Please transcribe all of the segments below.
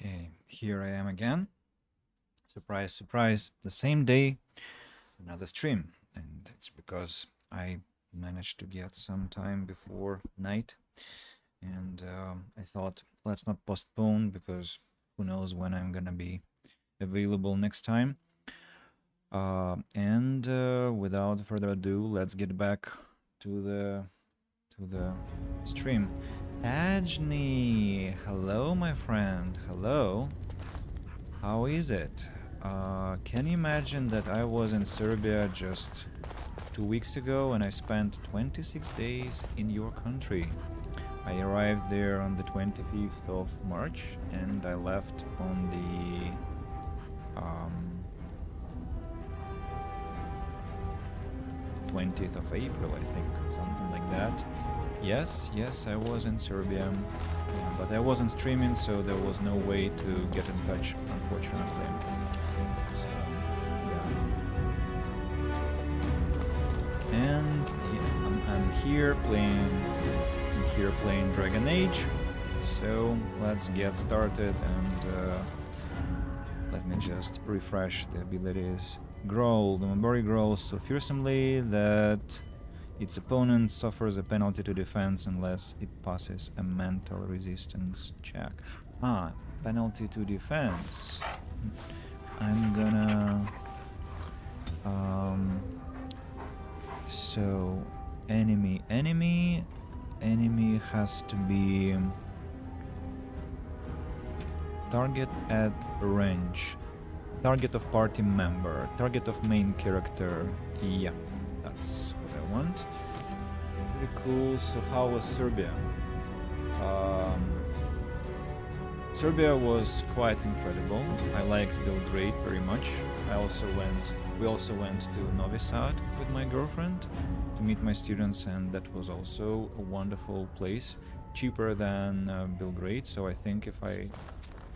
Okay, here I am again. Surprise, surprise. The same day, another stream. And it's because I managed to get some time before night. And I thought, let's not postpone because who knows when I'm gonna be available next time. Without further ado, let's get back to the stream. Ajni, hello, my friend. Hello. How is it? Can you imagine that I was in Serbia just 2 weeks ago and I spent 26 days in your country? I arrived there on the 25th of March and I left on the 20th of April, I think, something like that. Yes, I was in Serbia, but I wasn't streaming, so there was no way to get in touch, unfortunately. So, yeah. And yeah, I'm here playing Dragon Age. So let's get started and let me just refresh the abilities. Growl. The Mabori growls so fearsomely that its opponent suffers a penalty to defense unless it passes a mental resistance check. Penalty to defense. I'm gonna... So, enemy has to be target at range. Target of party member. Target of main character. Yeah, that's what I want. Pretty cool. So how was Serbia? Serbia was quite incredible. I liked Belgrade very much. We also went to Novi Sad with my girlfriend to meet my students, and that was also a wonderful place. Cheaper than Belgrade, so I think if I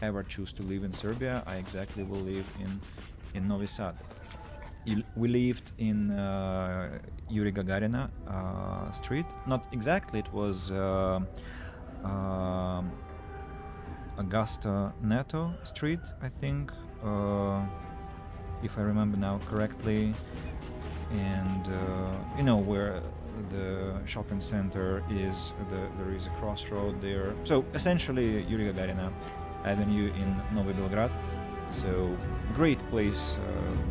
ever choose to live in Serbia, I exactly will live in Novi Sad. We lived in Yuri Gagarina street. Not exactly, it was Augusta Neto street, I think, if I remember now correctly. And you know where the shopping center is, there is a crossroad there. So essentially Yuri Gagarina Avenue in Novi Belgrade. So great place,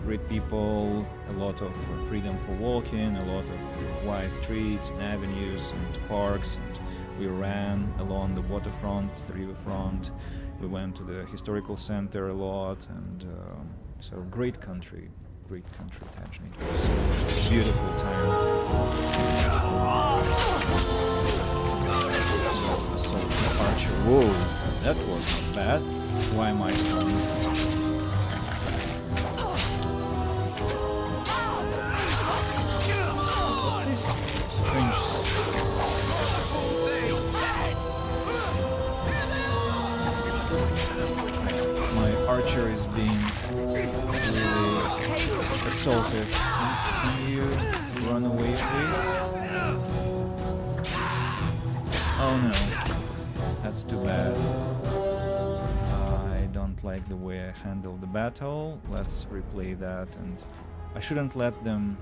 great people, a lot of freedom for walking, a lot of wide streets and avenues and parks, and we ran along the waterfront, the riverfront. We went to the historical center a lot, and so great country, Tajni. It was a beautiful time. Assault Archer. Whoa, that was not bad. Why am I stunned? What's this strange... My archer is being really assaulted. Can you run away, please? Oh no, that's too bad. I don't like the way I handled the battle. Let's replay that, and I shouldn't let them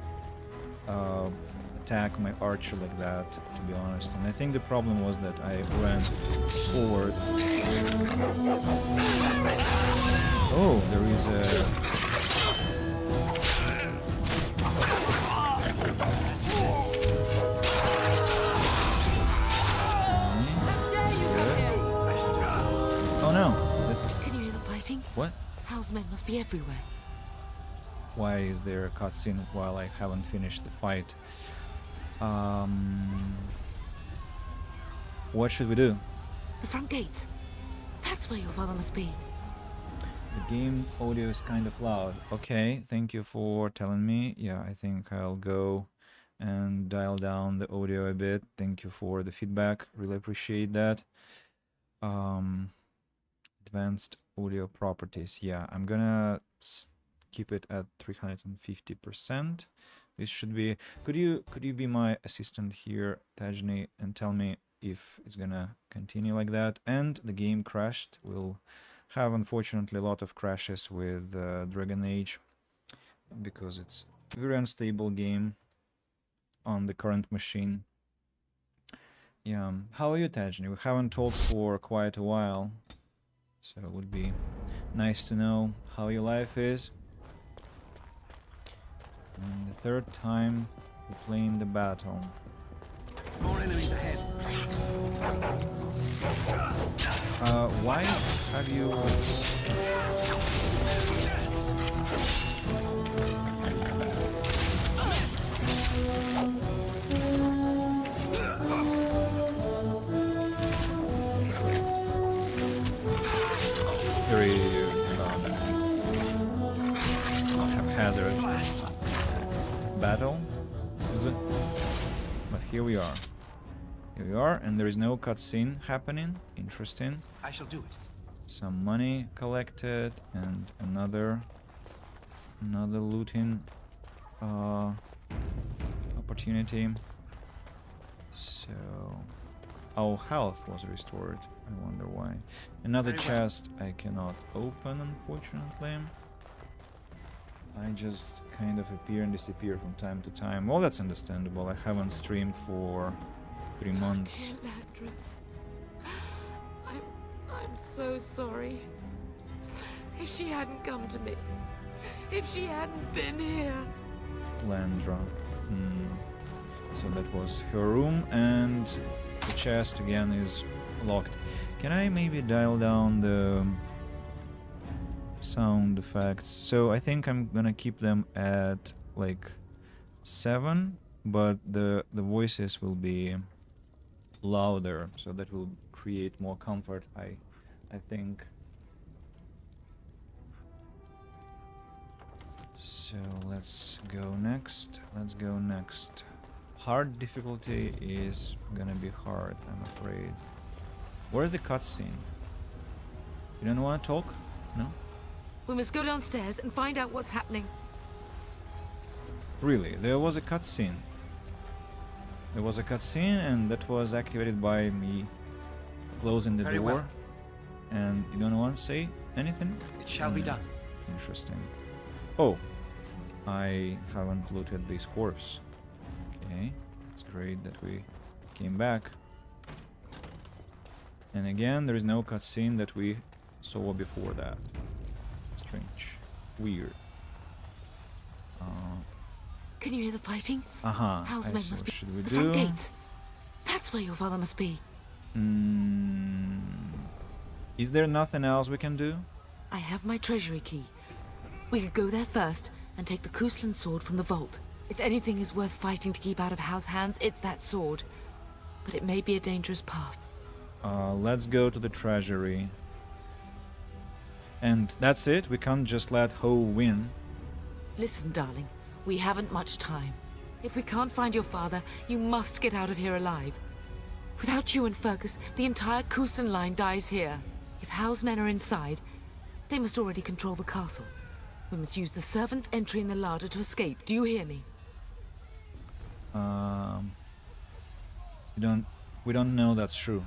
attack my archer like that, to be honest. And I think the problem was that I ran forward. Oh, there is a... Oh no! Can you hear the fighting? What? Hal's men must be everywhere. Why is there a cutscene while I haven't finished the fight? What should we do? The front gates. That's where your father must be. The game audio is kind of loud. Okay, thank you for telling me. Yeah, I think I'll go and dial down the audio a bit. Thank you for the feedback. Really appreciate that. Advanced audio properties. Yeah, I'm gonna keep it at 350%. This should be... Could you be my assistant here, Tajni, and tell me if it's gonna continue like that? And the game crashed. We'll have unfortunately a lot of crashes with Dragon Age because it's a very unstable game on the current machine. Yeah, how are you, Tajni? We haven't talked for quite a while, so it would be nice to know how your life is. And the third time we're playing the battle. More enemies ahead. Why have you... very haphazard battle. But here we are. Here we are, and there is no cutscene happening. Interesting. I shall do it. Some money collected and another looting opportunity. So our health was restored. I wonder why. Another Very well. chest I cannot open, unfortunately. I just kind of appear and disappear from time to time. Well, that's understandable. I haven't streamed for 3 months. Dear Landra. I'm so sorry. If she hadn't come to me, if she hadn't been here. Landra. So that was her room, and the chest again is locked. Can I maybe dial down the sound effects? So I think I'm gonna keep them at like 7, but the voices will be louder, so that will create more comfort, I think. So let's go next. Hard difficulty is gonna be hard, I'm afraid. Where's the cutscene? You don't want to talk? No? We must go downstairs and find out what's happening. Really, there was a cutscene. There was a cutscene, and that was activated by me closing the Very door. well. And you don't want to say anything? It shall be done. Interesting. Oh, I haven't looted this corpse. Okay, it's great that we came back. And again, there is no cutscene that we saw before that. Strange. Weird. Can you hear the fighting? I Housemen see. must What be should we the do? front gates. That's where your father must be. Is there nothing else we can do? I have my treasury key. We could go there first and take the Kuslan sword from the vault. If anything is worth fighting to keep out of House hands, it's that sword. But it may be a dangerous path. Let's go to the treasury. And that's it? We can't just let Ho win. Listen, darling, we haven't much time. If we can't find your father, you must get out of here alive. Without you and Fergus, the entire Kuslan line dies here. If Howe's men are inside, they must already control the castle. We must use the servants' entry in the larder to escape. Do you hear me? We don't know that's true.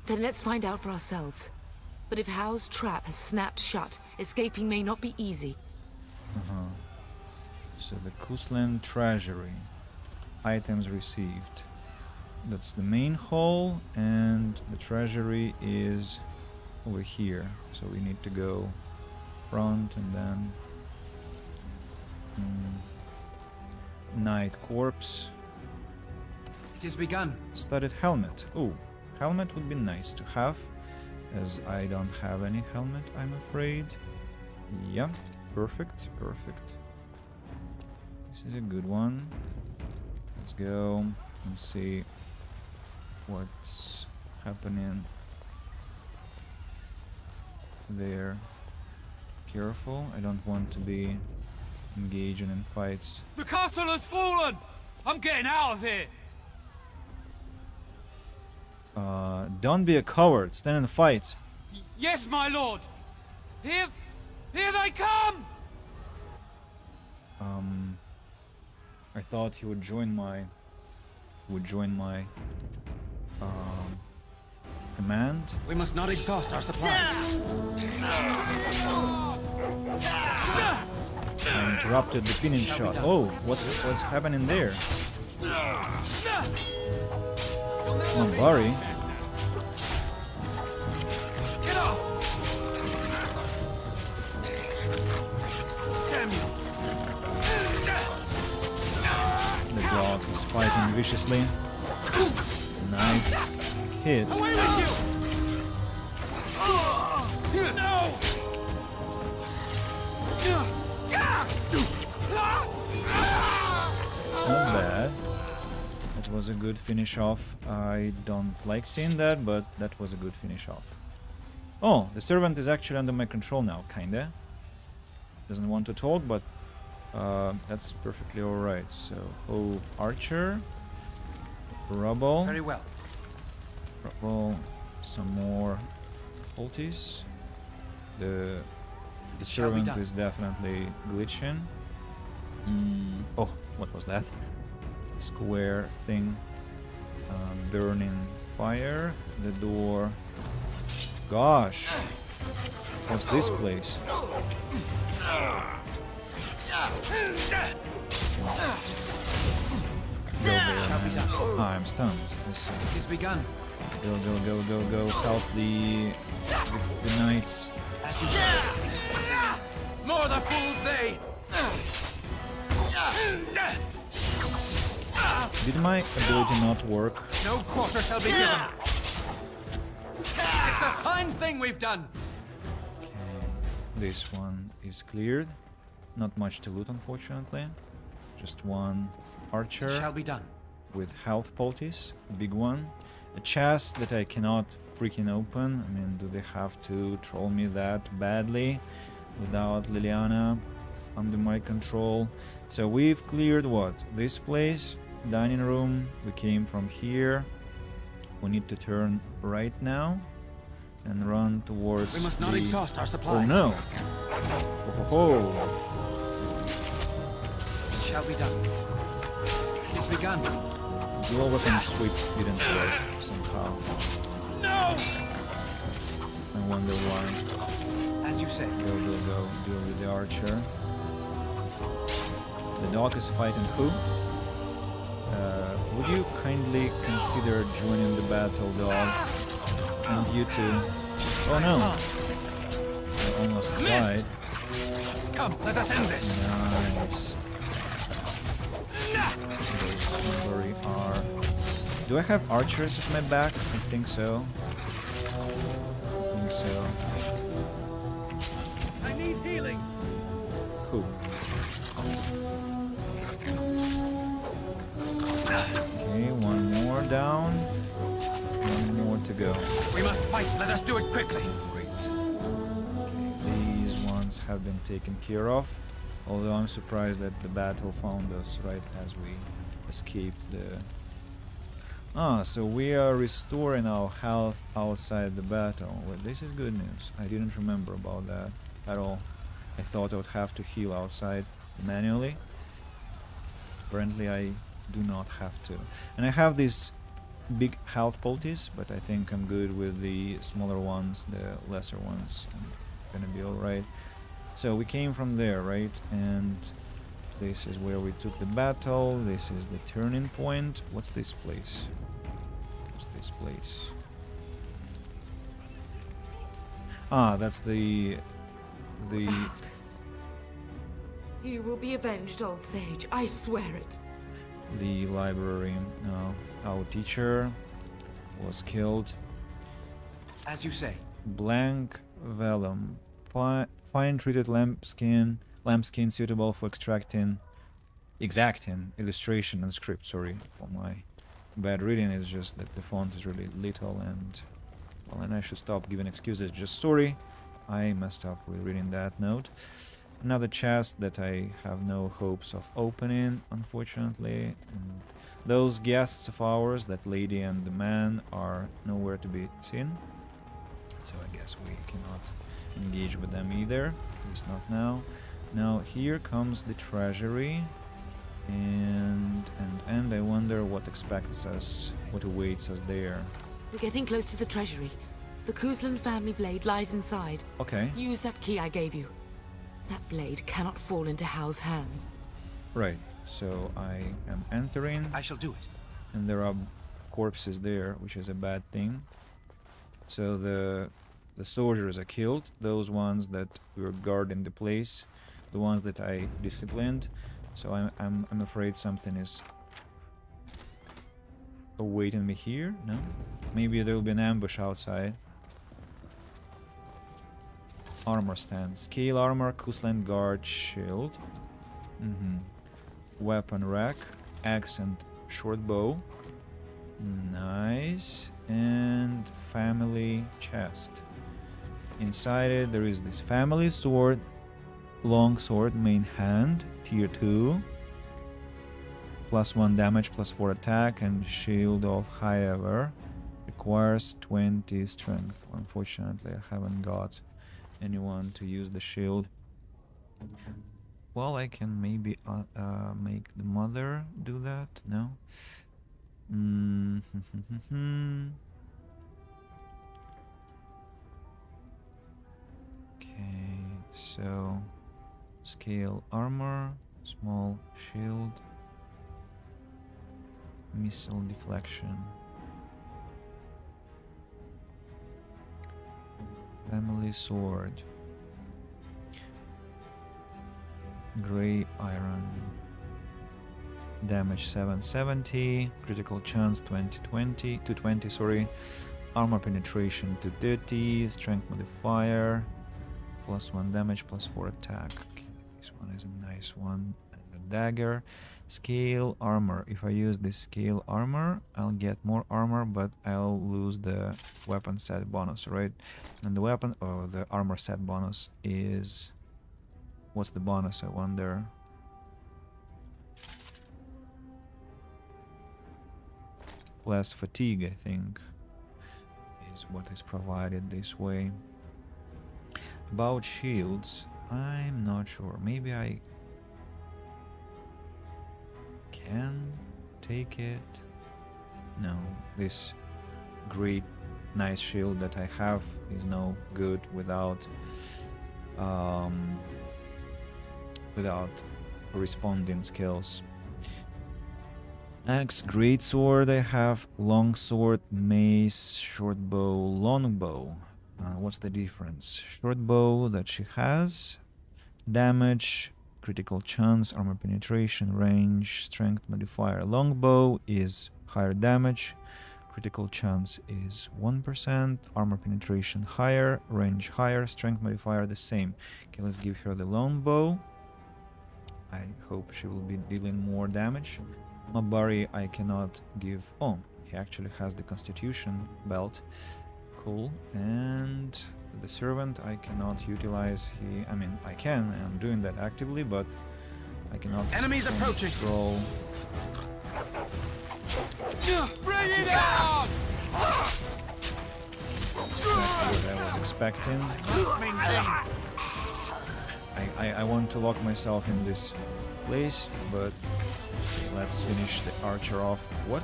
Then let's find out for ourselves. But if Howe's trap has snapped shut, escaping may not be easy. So the Kuslan treasury. Items received. That's the main hall, and the treasury is over here. So we need to go front and then Night Corpse. It has begun. Studded helmet. Oh, helmet would be nice to have, as I don't have any helmet, I'm afraid. Yeah, perfect. This is a good one. Let's go and see what's happening there. Careful, I don't want to be engaging in fights. The castle has fallen! I'm getting out of here! Don't be a coward, stand and fight. Yes, my lord! Here they come! I thought he would join my command. We must not exhaust our supplies. I interrupted the pinning shot. Oh, what's happening there? Mambari. Get off! Damn you! The dog is fighting viciously. Nice hit. Away with you! No! Not bad. That was a good finish off. I don't like seeing that, but that was a good finish off. Oh, the servant is actually under my control now, kinda. Doesn't want to talk, but that's perfectly alright. So, oh, Archer, Rubble, Very well. Rubble, some more ultis. The Shall be servant done. is definitely glitching. Oh, what was that? Square thing. Burning fire. The door. Gosh. What's this place? Go there, Shall be man. done. Ah, I'm stunned. I see. It is begun. Go, go, go, go, go. Help the knights. As you say. More the fools they! Did my ability not work? No quarter shall be given. It's a fine thing we've done. Okay. This one is cleared. Not much to loot, unfortunately. Just one archer It shall be done. with health poultice, a big one. A chest that I cannot freaking open. I mean, do they have to troll me that badly without Liliana under my control? So we've cleared what? This place, dining room. We came from here. We need to turn right now and run towards We must not the... exhaust our supplies. Oh no! Oh, It shall be done. It is begun. dual weapon sweep didn't work somehow. No! I wonder why. As you say. Go, go, go. Deal with the archer. The dog is fighting who? Would you kindly consider joining the battle, dog? And you too. Oh no! I almost died. Come, let us end this. Nice. Those very are. Do I have archers at my back? I think so. I think so. I need healing. Who? Okay, one more down. One more to go. We must fight. Let us do it quickly. Great. Okay, these ones have been taken care of. Although I'm surprised that the battle found us right as we escaped the... Ah, so we are restoring our health outside the battle. Well, this is good news. I didn't remember about that at all. I thought I would have to heal outside manually. Apparently I do not have to. And I have these big health poultice, but I think I'm good with the smaller ones, the lesser ones. I'm gonna be alright. So we came from there, right? And this is where we took the battle. This is the turning point. What's this place? What's this place? Ah, that's the... Aldous. You will be avenged, old sage. I swear it. the library. No, our teacher was killed. As you say. Blank vellum. Fine treated lambskin suitable for exacting illustration and script. Sorry for my bad reading. It's just that the font is really little, and well, and I should stop giving excuses. Just sorry, I messed up with reading that note. Another chest that I have no hopes of opening, unfortunately. And those guests of ours, that lady and the man, are nowhere to be seen. So I guess we cannot engage with them either, at least not now. Now here comes the treasury, and I wonder what expects us, what awaits us there. We're getting close to the treasury. The Kuzlan family blade lies inside. Okay. Use that key I gave you. That blade cannot fall into Hal's hands. Right. So I am entering, I shall do it. and there are corpses there, which is a bad thing. So the soldiers are killed, those ones that were guarding the place, the ones that I disciplined. So I'm afraid something is awaiting me here. No, maybe there will be an ambush outside. Armor stand, scale armor, Kuzlan guard, shield. Weapon rack, axe and short bow. Nice. And family chest. Inside it there is this family sword, long sword, main hand, tier 2. +1 damage, +4 attack, and shield of however requires 20 strength. Unfortunately, I haven't got anyone to use the shield. Well, I can maybe make the mother do that. No. Okay, so scale armor, small shield, missile deflection, family sword, gray iron, damage 770, critical chance 220, sorry, armor penetration 230, strength modifier +1 damage, +4 attack. Okay, this one is a nice one. And a dagger. Scale armor. If I use this scale armor, I'll get more armor, but I'll lose the weapon set bonus, right? And the weapon, or the armor set bonus is... What's the bonus, I wonder? Less fatigue, I think, is what is provided this way. About shields, I'm not sure. Maybe I can take it. No, this great nice shield that I have is no good without corresponding skills. Axe, great sword I have, long sword, mace, short bow, long bow. What's the difference? Short bow that she has, damage, critical chance, armor penetration, range, strength modifier. Long bow is higher damage, critical chance is 1%, armor penetration higher, range higher, strength modifier the same. Okay, let's give her the long bow. I hope she will be dealing more damage. Mabari I cannot give... Oh, he actually has the constitution belt. Cool. And the servant I cannot utilize. I can, I'm doing that actively, but I cannot... Enemies approaching! Control. Bring it down! What I was expecting. I want to lock myself in this place, but let's finish the archer off. What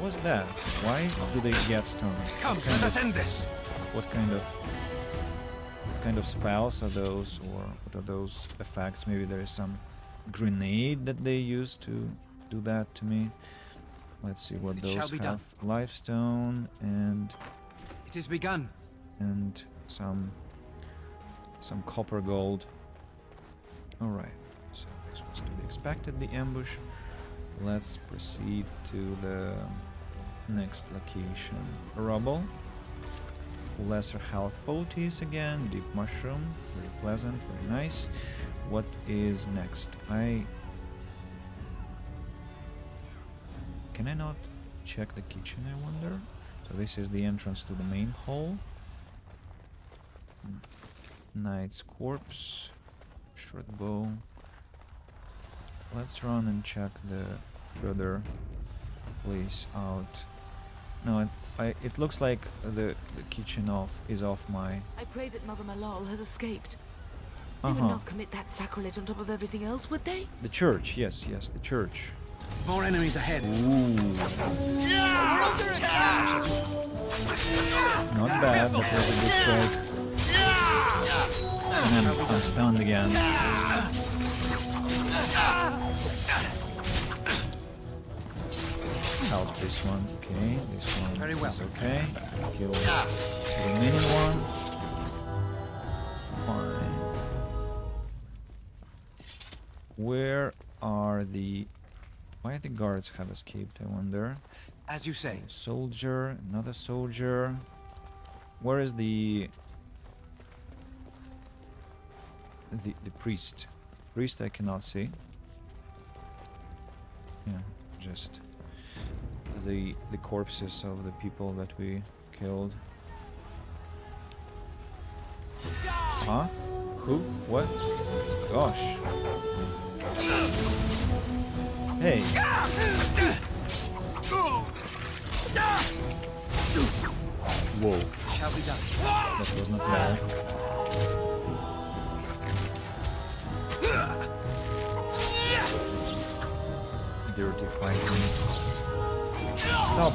was that? Why do they get stunned? Come, let us end this! What kind of spells are those, or what are those effects? Maybe there is some grenade that they use to do that to me. Let's see what those have. Lifestone and... It is begun. And some copper gold. Alright, so this was to be expected, the ambush. Let's proceed to the next location. Rubble. Lesser health poties again. Deep mushroom. Very pleasant, very nice. What is next? Can I not check the kitchen, I wonder? So this is the entrance to the main hall. Knight's corpse. Short bow. Let's run and check the further place out. No, it looks like the kitchen is off my... I pray that Mother Malol has escaped. They would not commit that sacrilege on top of everything else, would they? The church, yes, the church. More enemies ahead. Ooh. Not bad, that was a good strike. And then I'm stunned again. Help this one, okay. This one Very well. is okay. Kill the remaining one. Fine. Where are the... Why the guards have escaped, I wonder? As you say. Soldier, another soldier. Where is the priest? Priest I cannot see. Yeah, just the corpses of the people that we killed. Huh? Who? What? Gosh. Hey. Whoa. Shall be done. That was not bad. Dirty fighting. Stop.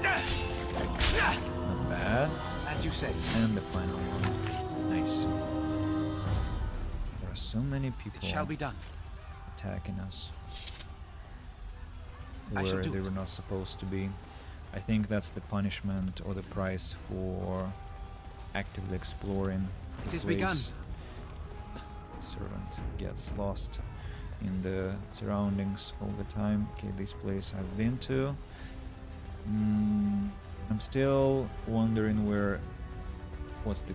Not bad. As you say. And the final one. Nice. There are so many people It shall be done. attacking us I shall where do they it. were not supposed to be. I think that's the punishment or the price for actively exploring It the is begun. place. Servant gets lost in the surroundings all the time. Okay, this place I've been to. I'm still wondering what's the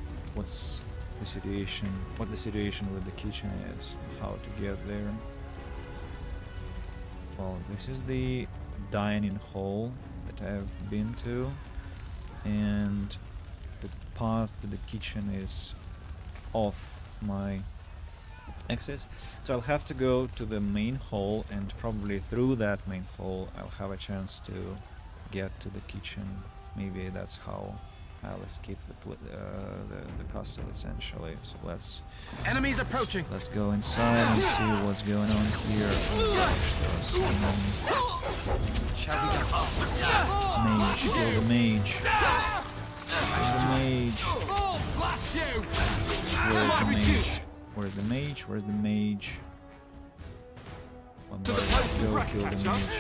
situation, what the situation with the kitchen is, how to get there. Well, this is the dining hall that I've been to, and the path to the kitchen is off my access, so I'll have to go to the main hall, and probably through that main hall I'll have a chance to get to the kitchen. Maybe that's how I'll escape the castle, essentially. So let's Enemies approaching. go inside and see what's going on here. Oh gosh, there are so many. Shall be done. Mage, kill the mage. Kill the mage. Blast you! Where's the mage? Where's the mage? Where's the mage? One more. Go kill the mage.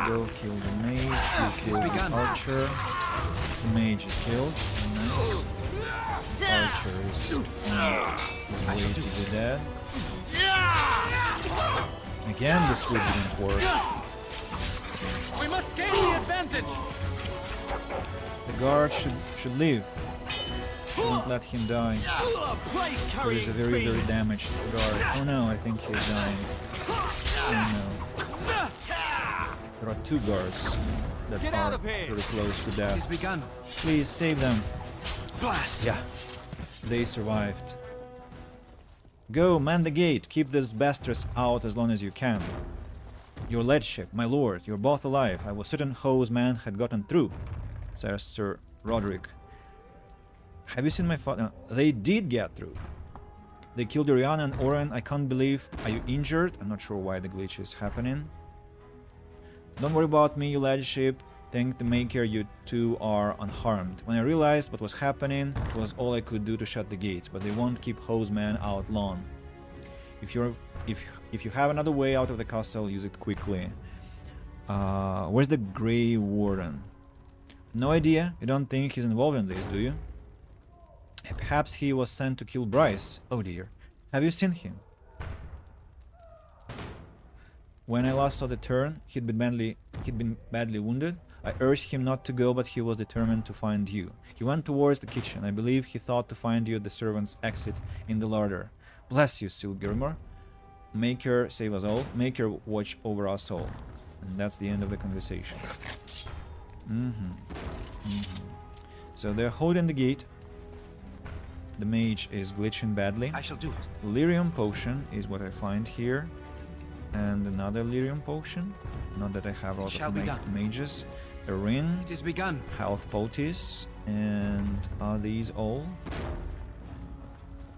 Go kill the mage. You kill the archer. The mage is killed. Nice. Archer is on his way to the dead. Again, this whip didn't work. We must gain the advantage. The guard should leave. Shouldn't let him die. There is a very damaged guard. Oh no, I think he's dying. Oh no. There are two guards that are very close to It is death. begun. Please save them. Blast. Yeah, they survived. Go, man the gate. Keep those bastards out as long as you can. Your lordship, my lord, you're both alive. I was certain Ho's man had gotten through, says Sir Roderick. Have you seen my father? They did get through. They killed Oriana and Oren. I can't believe. Are you injured? I'm not sure why the glitch is happening. Don't worry about me, your lordship. Thank the Maker, you two are unharmed. When I realized what was happening, it was all I could do to shut the gates, but they won't keep Ho's man out long. If you have another way out of the castle, use it quickly. Where's the Grey Warden? No idea. You don't think he's involved in this, do you? Perhaps he was sent to kill Bryce. Oh dear. Have you seen him? When I last saw the Turn, he'd been badly wounded. I urged him not to go, but he was determined to find you. He went towards the kitchen. I believe he thought to find you at the servants' exit in the larder. Bless you, Sir Gilmore. Maker save us all. Maker watch over us all. And that's the end of the conversation. So they're holding the gate. The mage is glitching badly. I shall do it. Lyrium potion is what I find here. And another lyrium potion. Not that I have a lot shall of be done. mages. A ring. It is begun. Health poultice. And are these all?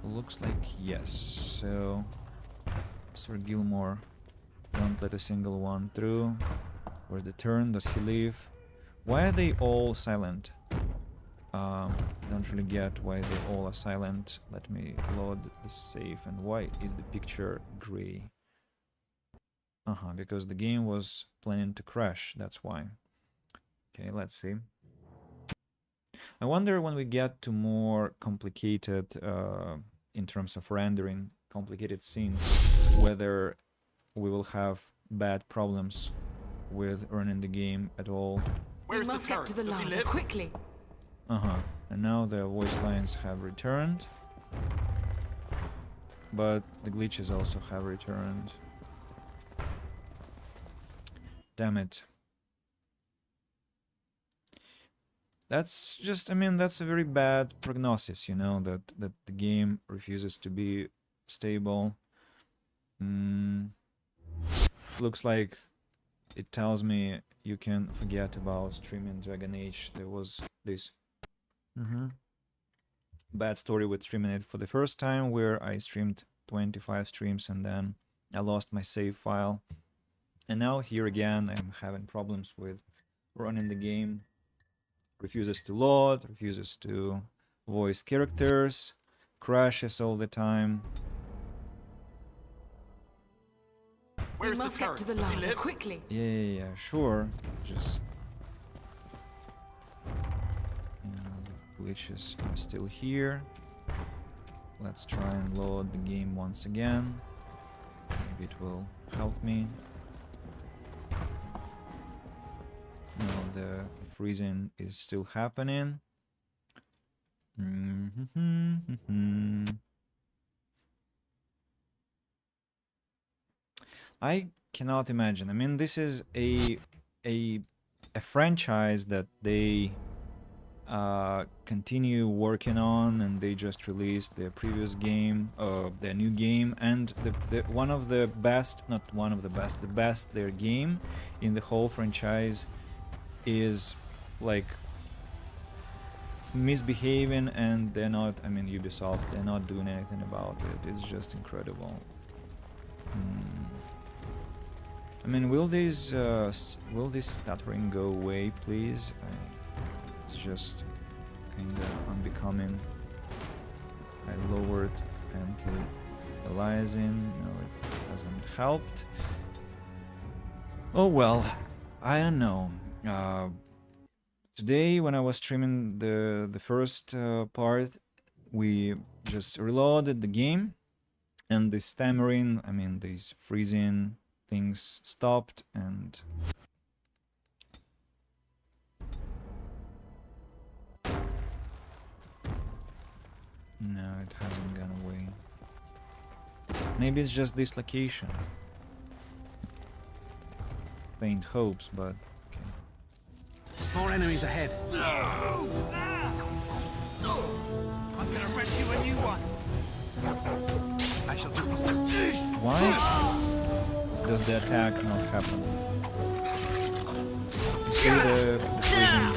Looks like yes. So Sir Gilmore. Don't let a single one through. Where's the turn? Does he leave? Why are they all silent? I don't really get why they all are silent. Let me load the safe. And why is the picture gray? Because the game was planning to crash, that's why. Okay, let's see. I wonder when we get to more complicated, in terms of rendering, complicated scenes, whether we will have bad problems with running the game at all. We must get to the larder quickly. And now the voice lines have returned. But the glitches also have returned. Damn it. That's just, I mean, that's a very bad prognosis, you know, that the game refuses to be stable. Looks like it tells me you can forget about streaming Dragon Age. There was this bad story with streaming it for the first time, where I streamed 25 streams and then I lost my save file. And now here again I'm having problems with running the game. Refuses to load, refuses to voice characters, crashes all the time. We must get to the larder quickly. Yeah, sure. Just... the glitches are still here. Let's try and load the game once again. Maybe it will help me. No, the freezing is still happening. I cannot imagine. I mean, this is a franchise that they continue working on, and they just released their previous game, their new game, and the one of the best, not one of the best, the best their game in the whole franchise is like misbehaving, and they're not, I mean, Ubisoft, they're not doing anything about it. It's just incredible. I mean, will this stuttering go away, please? It's just kinda unbecoming. I lowered anti-aliasing. No, it hasn't helped. Oh well, I don't know. Today, when I was streaming the first part, we just reloaded the game, and the stammering, I mean, these freezing things stopped, and no, it hasn't gone away. Maybe it's just this location. Faint hopes, but More enemies ahead. I'm gonna rescue a new one. I shall do. why does the attack not happen? You see the freezing?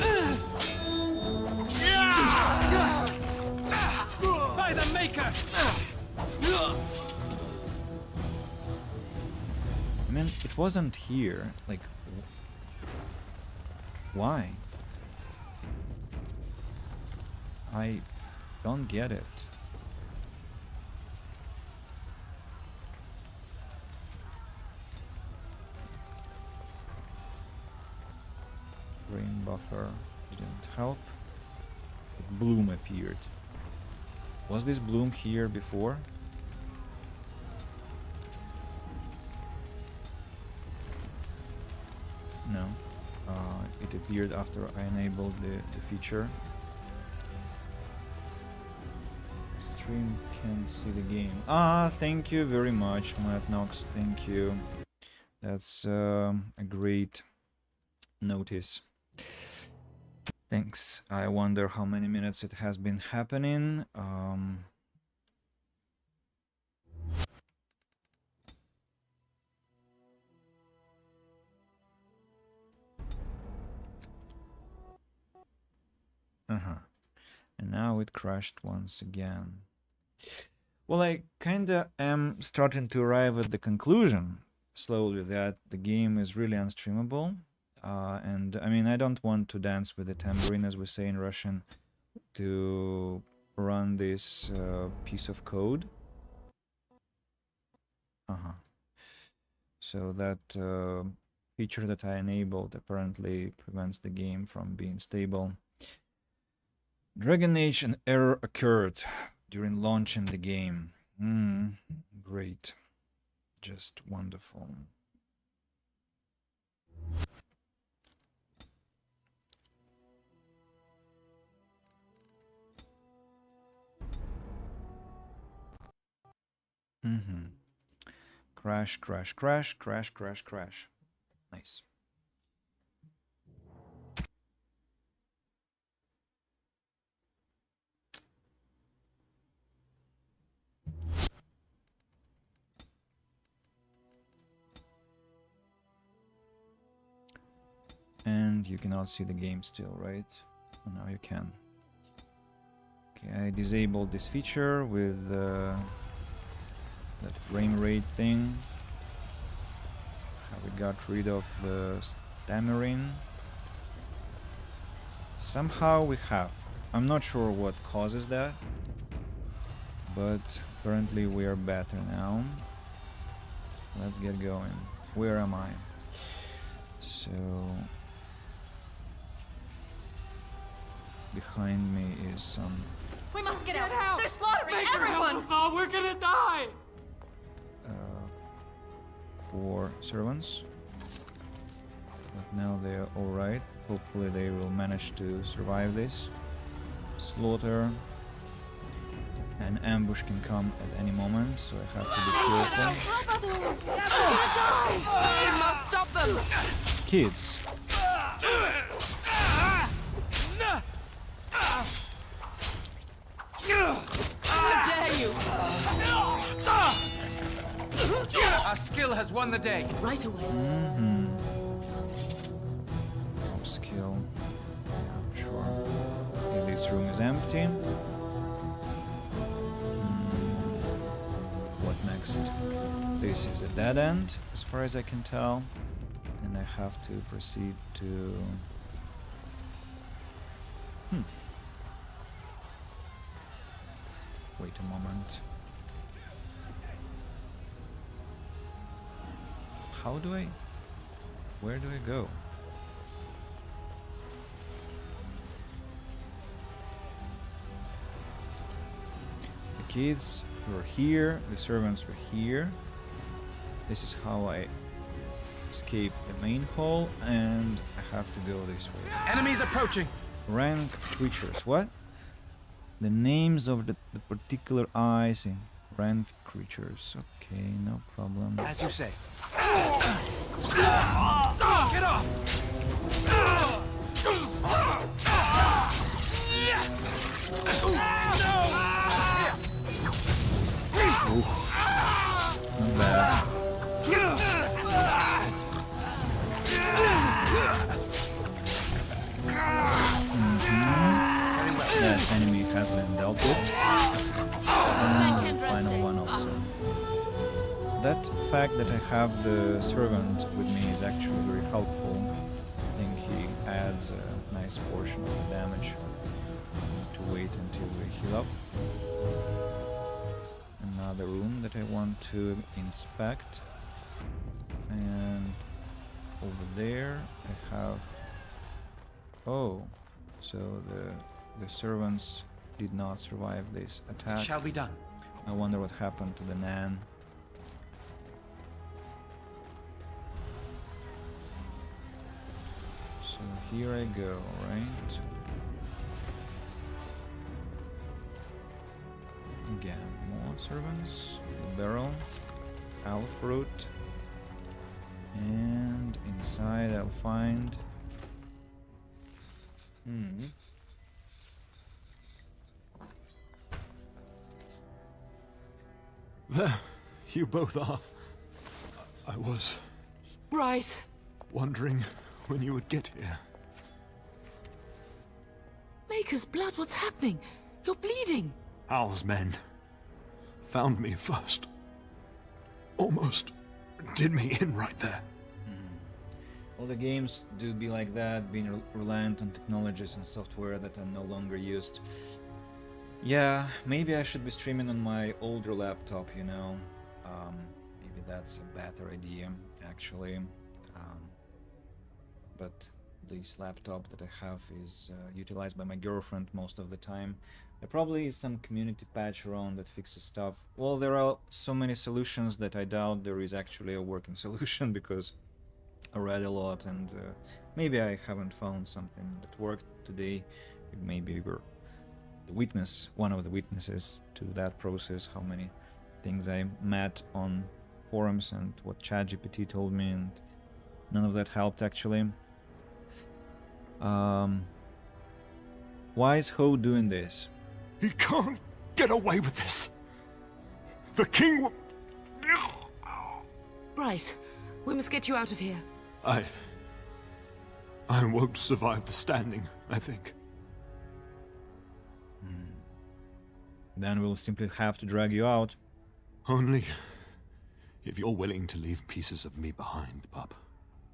By the Maker! I mean, it wasn't here. Like, why? I don't get it. Rain buffer didn't help. But bloom appeared. Was this bloom here before? No. It appeared after I enabled the feature. Stream can't see the game. Thank you very much, Matt Knox. Thank you. That's a great notice. Thanks. I wonder how many minutes it has been happening. And now it crashed once again. Well, I kinda am starting to arrive at the conclusion slowly that the game is really unstreamable. And I mean, I don't want to dance with the tambourine, as we say in Russian, to run this piece of code. So that feature that I enabled apparently prevents the game from being stable. Dragon Age, an error occurred during launching the game. Great. Just wonderful. Crash, crash, crash, crash, crash, crash. Nice. And you cannot see the game still, right? Oh, now you can. Okay, I disabled this feature with that frame rate thing. We got rid of the stammering. Somehow we have. I'm not sure what causes that, but apparently we are better now. Let's get going. Where am I? So behind me is some... We must get out! They're slaughtering everyone! Help us all, we're gonna die! 4 servants. But now they are alright. Hopefully they will manage to survive this slaughter. An ambush can come at any moment, so I have to be careful. We must stop them! Kids! How dare you! Our skill has won the day. Right away. No skill. Sure. Okay, this room is empty. What next? This is a dead end, as far as I can tell. And I have to proceed to... Wait a moment. How do I... Where do I go? The kids were here, the servants were here. This is how I escape the main hall, and I have to go this way. Enemies approaching. Rank creatures. What? The names of the particular eyes in rank creatures. Okay, no problem. As you say. Get off! Not bad. That enemy has been dealt with. And final one also. That fact that I have the servant with me is actually very helpful. I think he adds a nice portion of the damage. To wait until we heal up. Another room that I want to inspect. And over there I have... Oh, so the servants did not survive this attack. Shall be done. I wonder what happened to the Nan. So here I go, right? Again, more servants. The barrel, owl fruit, and inside I'll find. There, you both are. I was Bryce! wondering when you would get here. Maker's blood, what's happening? You're bleeding! Owl's men found me first. Almost did me in right there. All the games do be like that, being reliant on technologies and software that are no longer used. Yeah, maybe I should be streaming on my older laptop, you know. Maybe that's a better idea, actually. But this laptop that I have is utilized by my girlfriend most of the time. There probably is some community patch around that fixes stuff. Well, there are so many solutions that I doubt there is actually a working solution, because I read a lot and maybe I haven't found something that worked today. Maybe we're the witness, one of the witnesses to that process, how many things I met on forums and what ChatGPT told me, and none of that helped actually. Why is Ho doing this? He can't get away with this. The king will... Bryce, we must get you out of here. I won't survive the standing, I think. Then we'll simply have to drag you out. Only if you're willing to leave pieces of me behind, pup.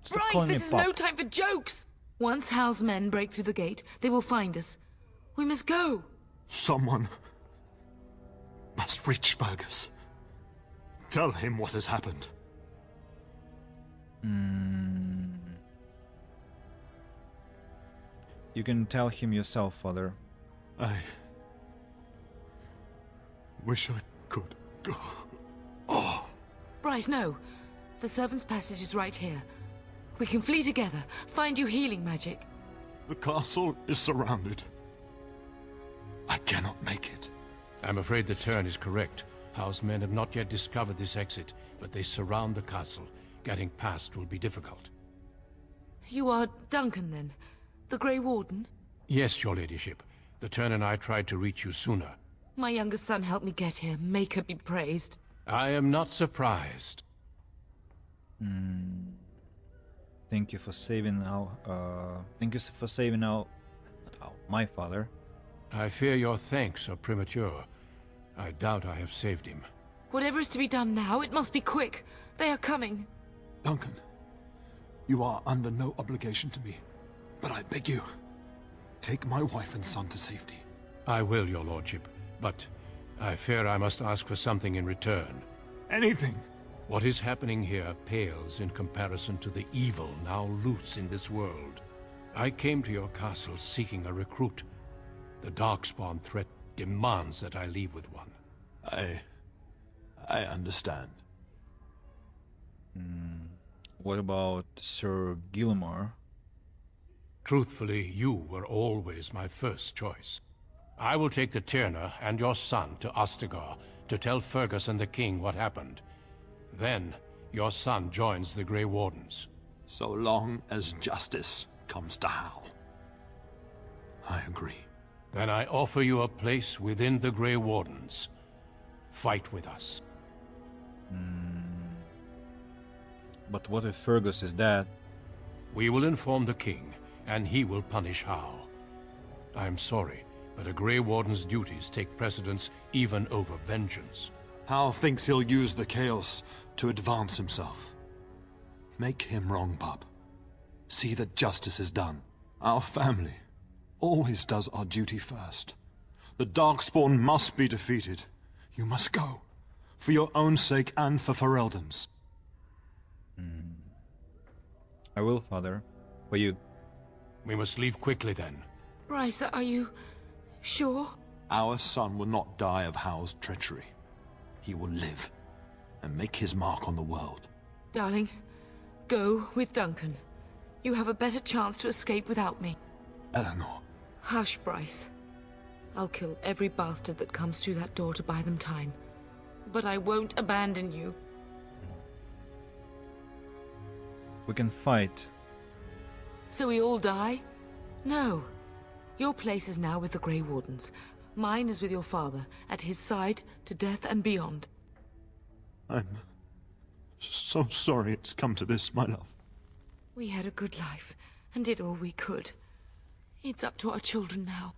Stop Bryce, calling me this is pup. no time for jokes! Once Howe's men break through the gate, they will find us. We must go! Someone must reach Fergus. Tell him what has happened. You can tell him yourself, father. I wish I could go. Bryce, no. The servant's passage is right here. We can flee together, find you healing magic. The castle is surrounded. I cannot make it. I'm afraid the Turn is correct. Howe's men have not yet discovered this exit, but they surround the castle. Getting past will be difficult. You are Duncan, then? The Grey Warden? Yes, your ladyship. The Turn and I tried to reach you sooner. My youngest son helped me get here. Maker be praised. I am not surprised. Thank you for saving my father. I fear your thanks are premature. I doubt I have saved him. Whatever is to be done now, it must be quick. They are coming. Duncan, you are under no obligation to me, but I beg you, take my wife and son to safety. I will, your lordship, but I fear I must ask for something in return. Anything. What is happening here pales in comparison to the evil now loose in this world. I came to your castle seeking a recruit. The Darkspawn threat demands that I leave with one. I understand. What about Sir Gilmore? Truthfully, you were always my first choice. I will take the Tyrna and your son to Ostagar to tell Fergus and the king what happened. Then, your son joins the Grey Wardens. So long as justice comes to Howe. I agree. Then I offer you a place within the Grey Wardens. Fight with us. But what if Fergus is dead? We will inform the king, and he will punish Howe. I am sorry, but a Grey Warden's duties take precedence even over vengeance. Howe thinks he'll use the chaos to advance himself. Make him wrong, pup. See that justice is done. Our family always does our duty first. The Darkspawn must be defeated. You must go. For your own sake and for Ferelden's. I will, father. For you. We must leave quickly then. Bryce, are you sure? Our son will not die of Howe's treachery. He will live and make his mark on the world. Darling, go with Duncan. You have a better chance to escape without me. Eleanor. Hush, Bryce. I'll kill every bastard that comes through that door to buy them time. But I won't abandon you. We can fight. So we all die? No. Your place is now with the Grey Wardens. Mine is with your father, at his side, to death and beyond. I'm so sorry it's come to this, my love. We had a good life, and did all we could. It's up to our children now.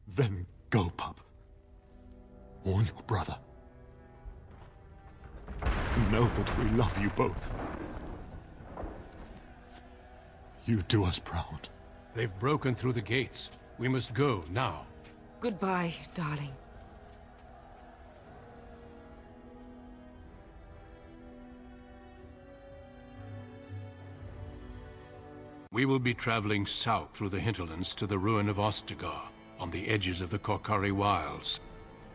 Then go, pup. Warn your brother. Know that we love you both. You do us proud. They've broken through the gates. We must go now. Goodbye, darling. We will be traveling south through the hinterlands to the ruin of Ostagar, on the edges of the Korcari Wilds.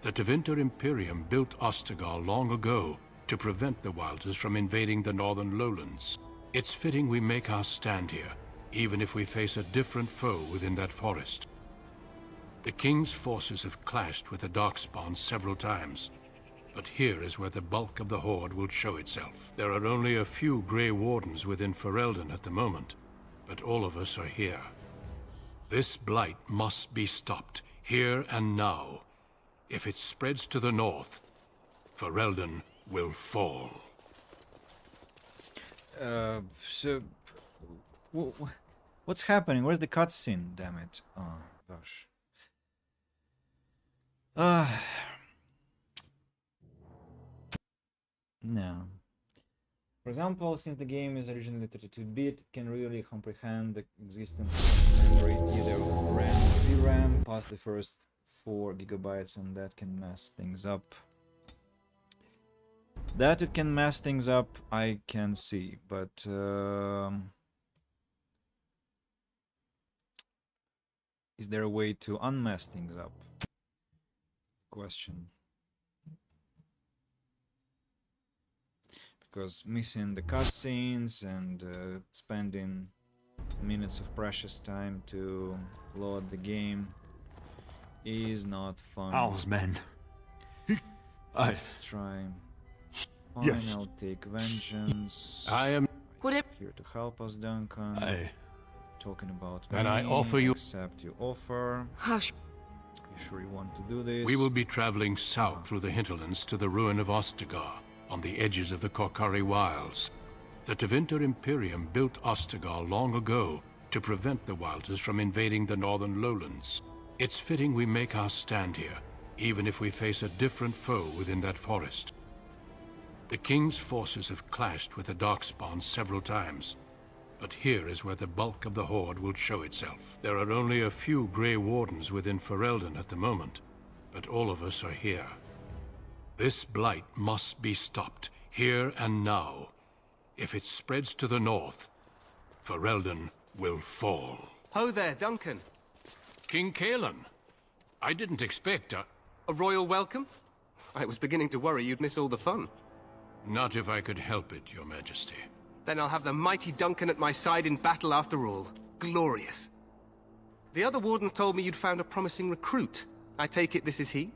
The Tevinter Imperium built Ostagar long ago to prevent the Wilders from invading the northern lowlands. It's fitting we make our stand here, even if we face a different foe within that forest. The King's forces have clashed with the Darkspawn several times, but here is where the bulk of the Horde will show itself. There are only a few Grey Wardens within Ferelden at the moment, but all of us are here. This blight must be stopped, here and now. If it spreads to the north, Ferelden will fall. So... What's happening? Where's the cutscene? Damn it. Oh, gosh. No. For example, since the game is originally 32-bit, it can really comprehend the existence of memory, either RAM or VRAM, past the first 4 GB, and that can mess things up. That it can mess things up, I can see, but is there a way to unmess things up? Question. Because missing the cutscenes and spending minutes of precious time to load the game is not fun. Al's men. Let's try. Fine, Yes. I'll take vengeance. I am... Whatever. Here to help us, Duncan. Talking about And I me, offer you- accept your offer. Hush. You sure you want to do this? We will be traveling south through the hinterlands to the ruin of Ostagar, on the edges of the Korcari Wilds. The Tevinter Imperium built Ostagar long ago to prevent the Wilders from invading the northern lowlands. It's fitting we make our stand here, even if we face a different foe within that forest. The King's forces have clashed with the Darkspawn several times, but here is where the bulk of the Horde will show itself. There are only a few Grey Wardens within Ferelden at the moment, but all of us are here. This blight must be stopped, here and now. If it spreads to the north, Ferelden will fall. Ho there, Duncan. King Cailan, I didn't expect A royal welcome? I was beginning to worry you'd miss all the fun. Not if I could help it, Your Majesty. Then I'll have the mighty Duncan at my side in battle after all. Glorious. The other wardens told me you'd found a promising recruit. I take it this is he?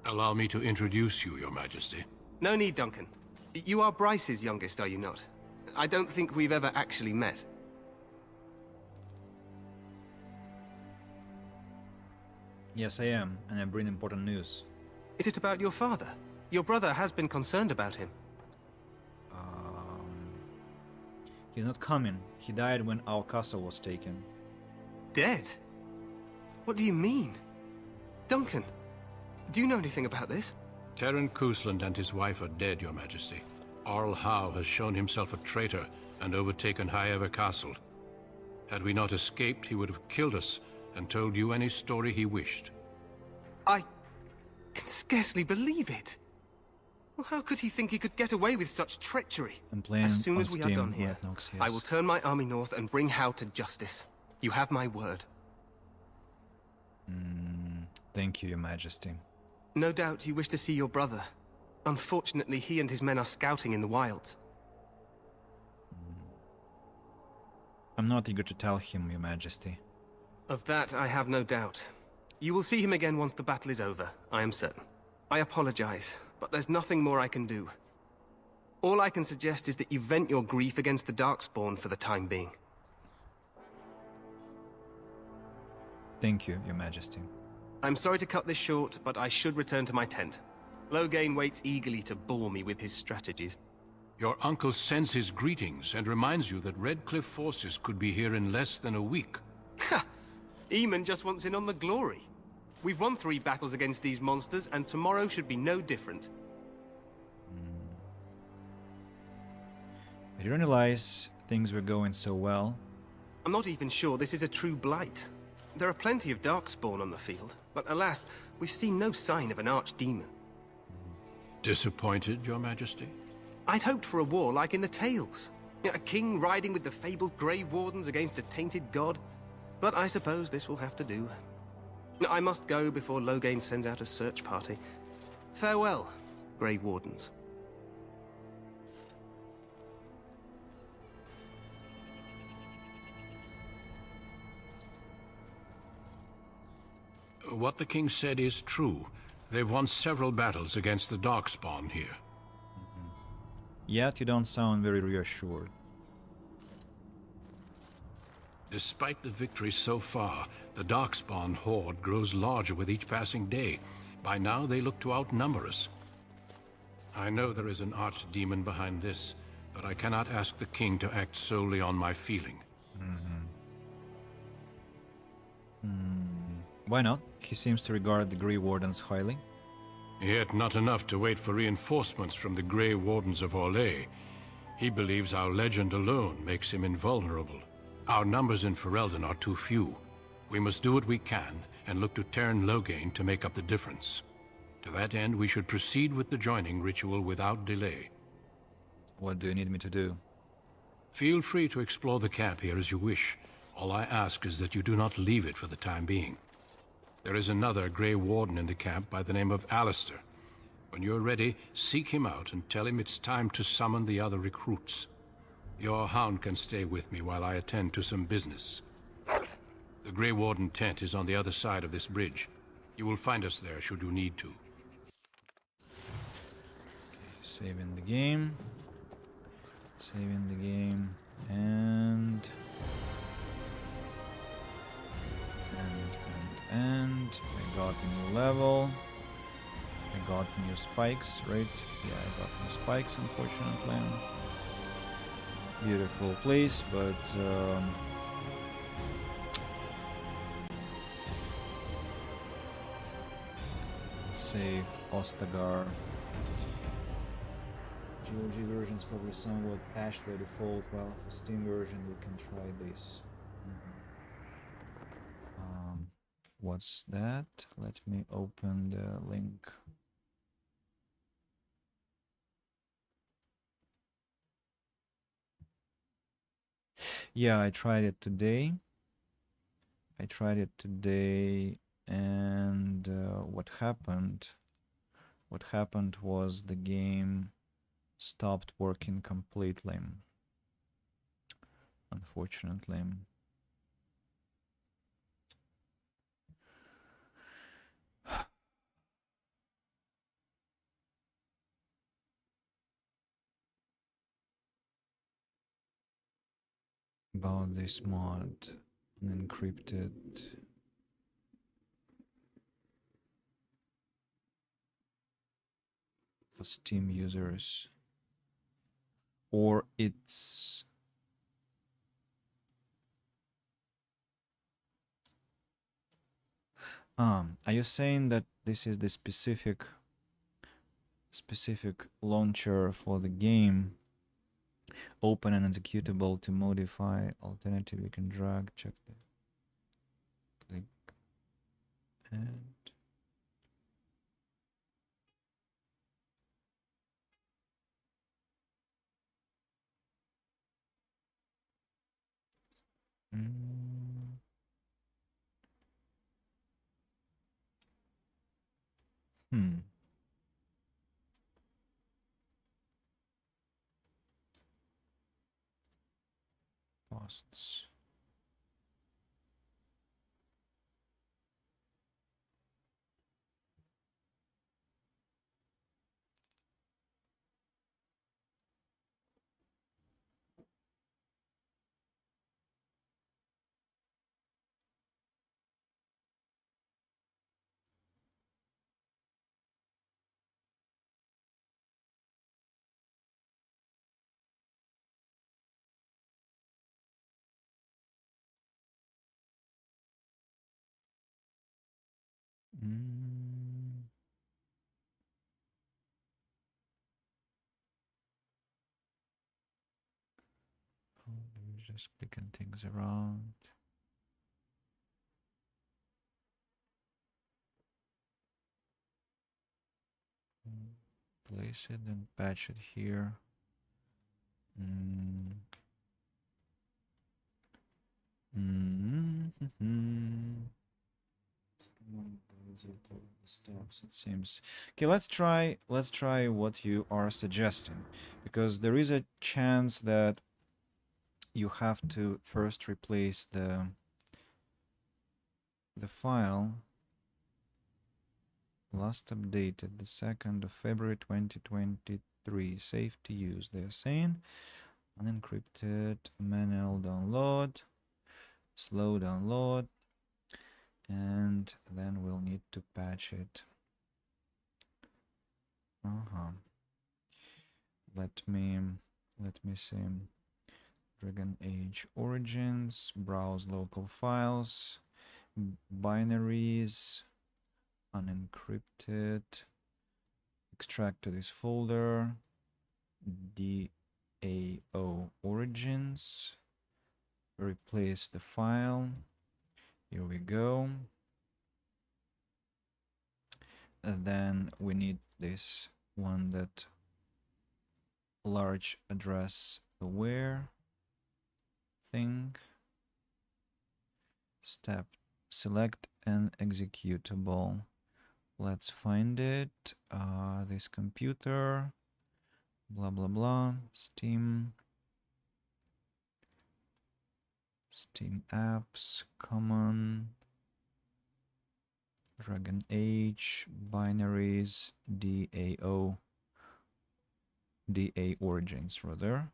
Allow me to introduce you, Your Majesty. No need, Duncan. You are Bryce's youngest, are you not? I don't think we've ever actually met. Yes, I am, and I bring important news. Is it about your father? Your brother has been concerned about him. He's not coming. He died when our castle was taken. Dead? What do you mean? Duncan, do you know anything about this? Terran Cousland and his wife are dead, Your Majesty. Arl Howe has shown himself a traitor and overtaken Highever Castle. Had we not escaped, he would have killed us and told you any story he wished. I can scarcely believe it. Well, how could he think he could get away with such treachery? I'm playing As soon on as we are Steam, done here, Red Nox, I yes. will turn my army north and bring Howe to justice. You have my word. Thank you, Your Majesty. No doubt you wish to see your brother. Unfortunately, he and his men are scouting in the wilds. I'm not eager to tell him, Your Majesty. Of that, I have no doubt. You will see him again once the battle is over, I am certain. I apologize, but there's nothing more I can do. All I can suggest is that you vent your grief against the Darkspawn for the time being. Thank you, Your Majesty. I'm sorry to cut this short, but I should return to my tent. Loghain waits eagerly to bore me with his strategies. Your uncle sends his greetings and reminds you that Redcliffe forces could be here in less than a week. Ha! Eamon just wants in on the glory. We've won 3 battles against these monsters, and tomorrow should be no different. I didn't realize things were going so well. I'm not even sure this is a true blight. There are plenty of Darkspawn on the field, but alas, we've seen no sign of an archdemon. Disappointed, Your Majesty? I'd hoped for a war like in the tales. A king riding with the fabled Grey Wardens against a tainted god. But I suppose this will have to do. I must go before Loghain sends out a search party. Farewell, Grey Wardens. What the king said is true. They've won several battles against the Darkspawn here. Yet you don't sound very reassured. Despite the victories so far, the Darkspawn horde grows larger with each passing day. By now, they look to outnumber us. I know there is an archdemon behind this, but I cannot ask the king to act solely on my feeling. Why not? He seems to regard the Grey Wardens highly. Yet not enough to wait for reinforcements from the Grey Wardens of Orlais. He believes our legend alone makes him invulnerable. Our numbers in Ferelden are too few. We must do what we can and look to Teyrn Loghain to make up the difference. To that end, we should proceed with the joining ritual without delay. What do you need me to do? Feel free to explore the camp here as you wish. All I ask is that you do not leave it for the time being. There is another Grey Warden in the camp by the name of Alistair. When you're ready, seek him out and tell him it's time to summon the other recruits. Your hound can stay with me while I attend to some business. The Grey Warden tent is on the other side of this bridge. You will find us there should you need to. Saving the game. Saving the game. And... I got a new level. I got new spikes, right? Yeah, I got new spikes, unfortunately. Beautiful place, but let's save Ostagar. GOG version is probably somewhat patched by default, while for Steam version we can try this. What's that? Let me open the link. Yeah, I tried it today. And what happened? What happened was the game stopped working completely. Unfortunately. About this mod, unencrypted. For Steam users. Or it's... Are you saying that this is the specific launcher for the game? Open an executable to modify. Alternative, you can drag, check the click, and posts. Mm. Oh, I'm just clicking things around. Place it and patch it here. Mm. Mm-hmm. Steps, it seems. Okay, let's try what you are suggesting, because there is a chance that you have to first replace the file. Last updated the 2nd of February 2023. Safe to use, they're saying. Unencrypted, manual download, slow download, and then we'll need to patch it. Let me see. Dragon Age Origins, browse local files, binaries, unencrypted, extract to this folder, DAO Origins, replace the file. Here we go. And then we need this one, that large address aware thing. Step, select an executable. Let's find it. This computer, blah blah blah, Steam apps, common, Dragon Age, binaries, DA Origins rather.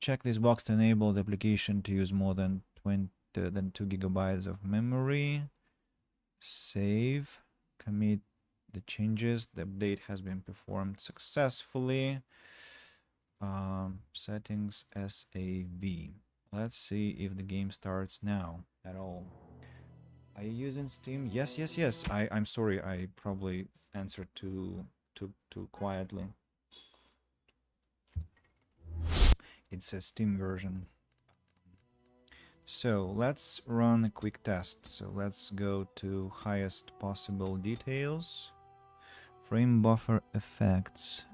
Check this box to enable the application to use more than 2 GB of memory. Save, commit the changes. The update has been performed successfully. Settings SAV. Let's see if the game starts now at all. Are you using Steam? Yes. I'm sorry, I probably answered too quietly. It's a Steam version. So let's run a quick test. So let's go to highest possible details. Frame buffer effects.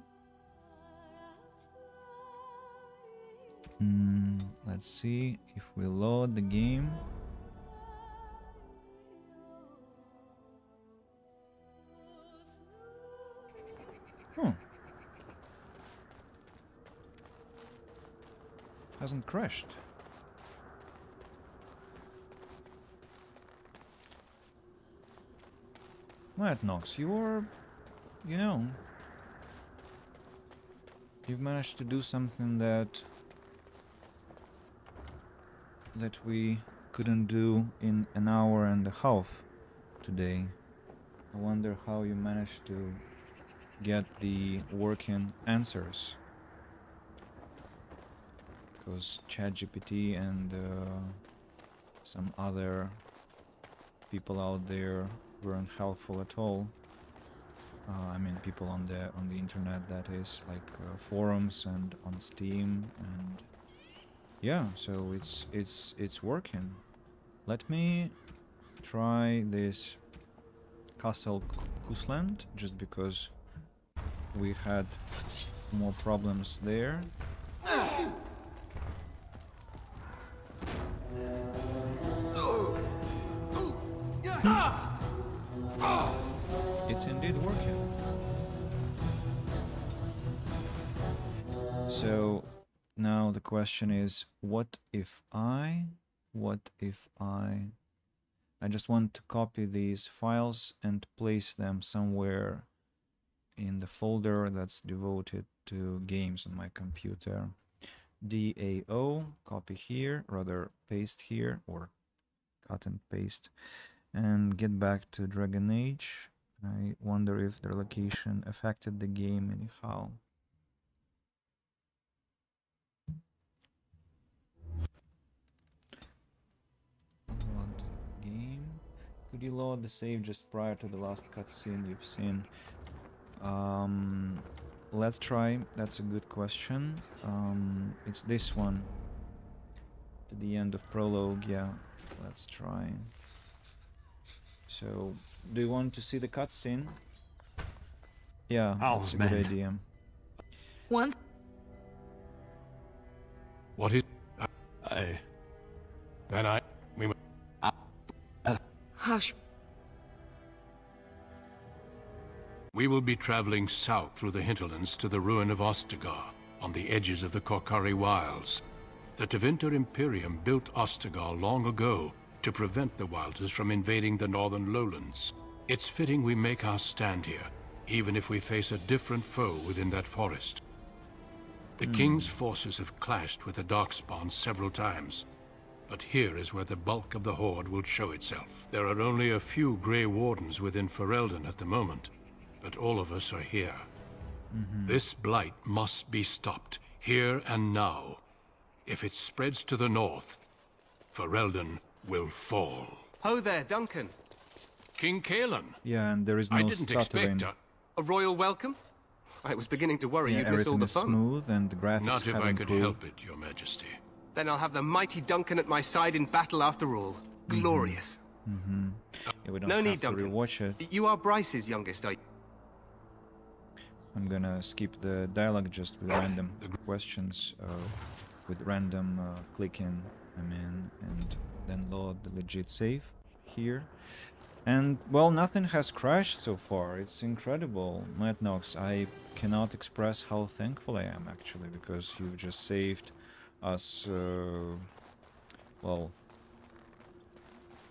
Let's see if we load the game. Hasn't crashed. Matt Knox, you're, you've managed to do something that we couldn't do in an hour and a half today. I wonder how you managed to get the working answers. Because ChatGPT and some other people out there weren't helpful at all. I mean, people on the internet, that is, like forums and on Steam, and yeah, so it's working. Let me try this Castle Kusland, just because we had more problems there. It's indeed working. So now the question is, what if I just want to copy these files and place them somewhere in the folder that's devoted to games on my computer. DAO, copy here, rather paste here, or cut and paste, and get back to Dragon Age. I wonder if their location affected the game anyhow. Load game. Could you load the save just prior to the last cutscene you've seen? Let's try. That's a good question. It's this one. To the end of prologue, yeah. Let's try. So, do you want to see the cutscene? Yeah, that's a good men. idea. One. What is... I... Then we... Hush. We will be traveling south through the hinterlands to the ruin of Ostagar, on the edges of the Korkari Wilds. The Tevinter Imperium built Ostagar long ago to prevent the Wilders from invading the northern lowlands. It's fitting we make our stand here, even if we face a different foe within that forest. The King's forces have clashed with the Darkspawn several times, but here is where the bulk of the Horde will show itself. There are only a few Grey Wardens within Ferelden at the moment, but all of us are here. This blight must be stopped, here and now. If it spreads to the north, Ferelden will fall. Ho there, Duncan. King Kalen! Yeah, and there is no I didn't stuttering. expect A royal welcome? I was beginning to worry Yeah, you'd miss all everything the is fun. smooth and the graphics Not if have I could improved. help it, Your Majesty. Then I'll have the mighty Duncan at my side in battle after all. Glorious. Yeah, we don't No have need, to Duncan. rewatch it. You are Bryce's youngest, are you? I'm gonna skip the dialogue just with random questions, with random clicking, and then load the legit save here. And, well, nothing has crashed so far. It's incredible. Matt Knox, I cannot express how thankful I am, actually, because you've just saved us, well,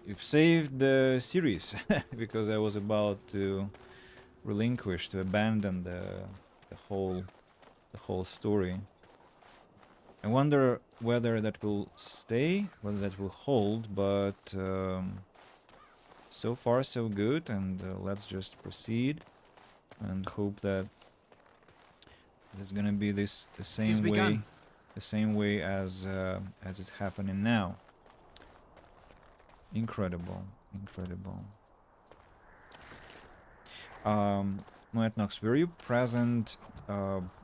you've saved the series, because I was about to relinquish, to abandon the whole story. I wonder whether that will stay, whether that will hold, but so far so good, and let's just proceed and hope that it's gonna be the same way as it's happening now. Incredible. Matt Knox, were you present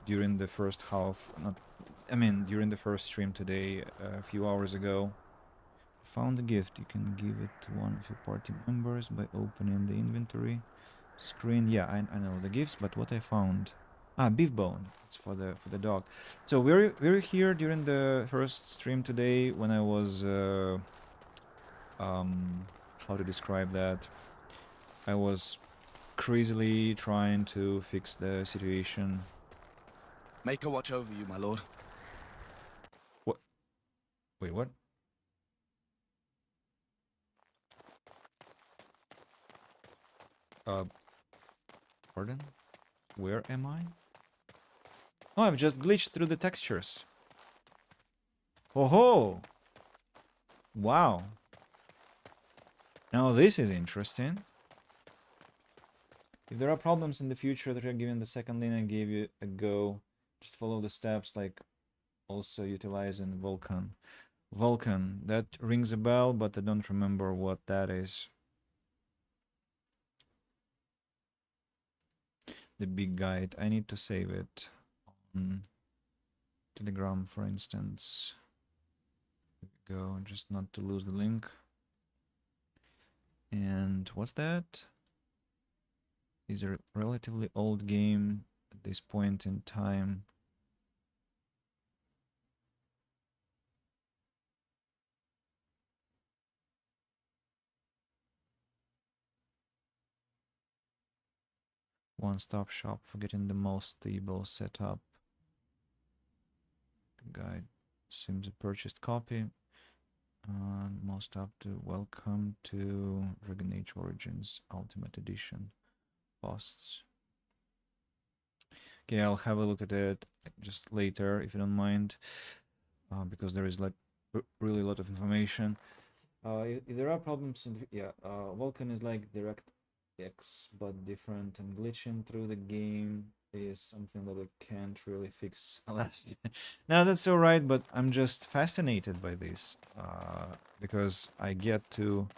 during the first half? During the first stream today, a few hours ago. Found a gift. You can give it to one of your party members by opening the inventory screen. Yeah, I know the gifts, but what I found. Beef bone. It's for the dog. So we're here during the first stream today when I was how to describe that? I was crazily trying to fix the situation. Make her watch over you, my lord. What? Wait, what? Pardon? Where am I? Oh, I've just glitched through the textures. Oh ho! Wow. Now this is interesting. If there are problems in the future that you're giving the second lane I gave you a go, just follow the steps, like also utilizing Vulcan. Vulcan, that rings a bell, but I don't remember what that is. The big guide. I need to save it on Telegram, for instance. There we go, just not to lose the link. And what's that? Is a relatively old game at this point in time. One-stop shop for getting the most stable setup. The guide seems a purchased copy. Most up to welcome to Dragon Age Origins Ultimate Edition posts. Okay, I'll have a look at it just later if you don't mind, because there is like really a lot of information. If there are problems, Vulcan is like DirectX but different, and glitching through the game is something that I can't really fix. Alas, now that's all right, but I'm just fascinated by this because I get to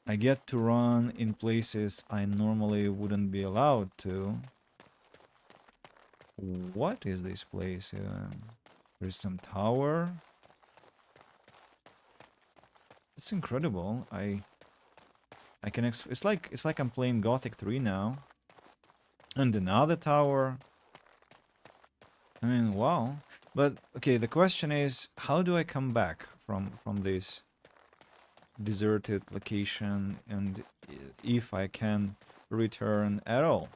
I get to run in places I normally wouldn't be allowed to. What is this place? There's some tower. It's incredible. I can it's like I'm playing Gothic 3 now. And another tower. I mean, wow. But okay, the question is, how do I come back from this deserted location, and if I can return at all?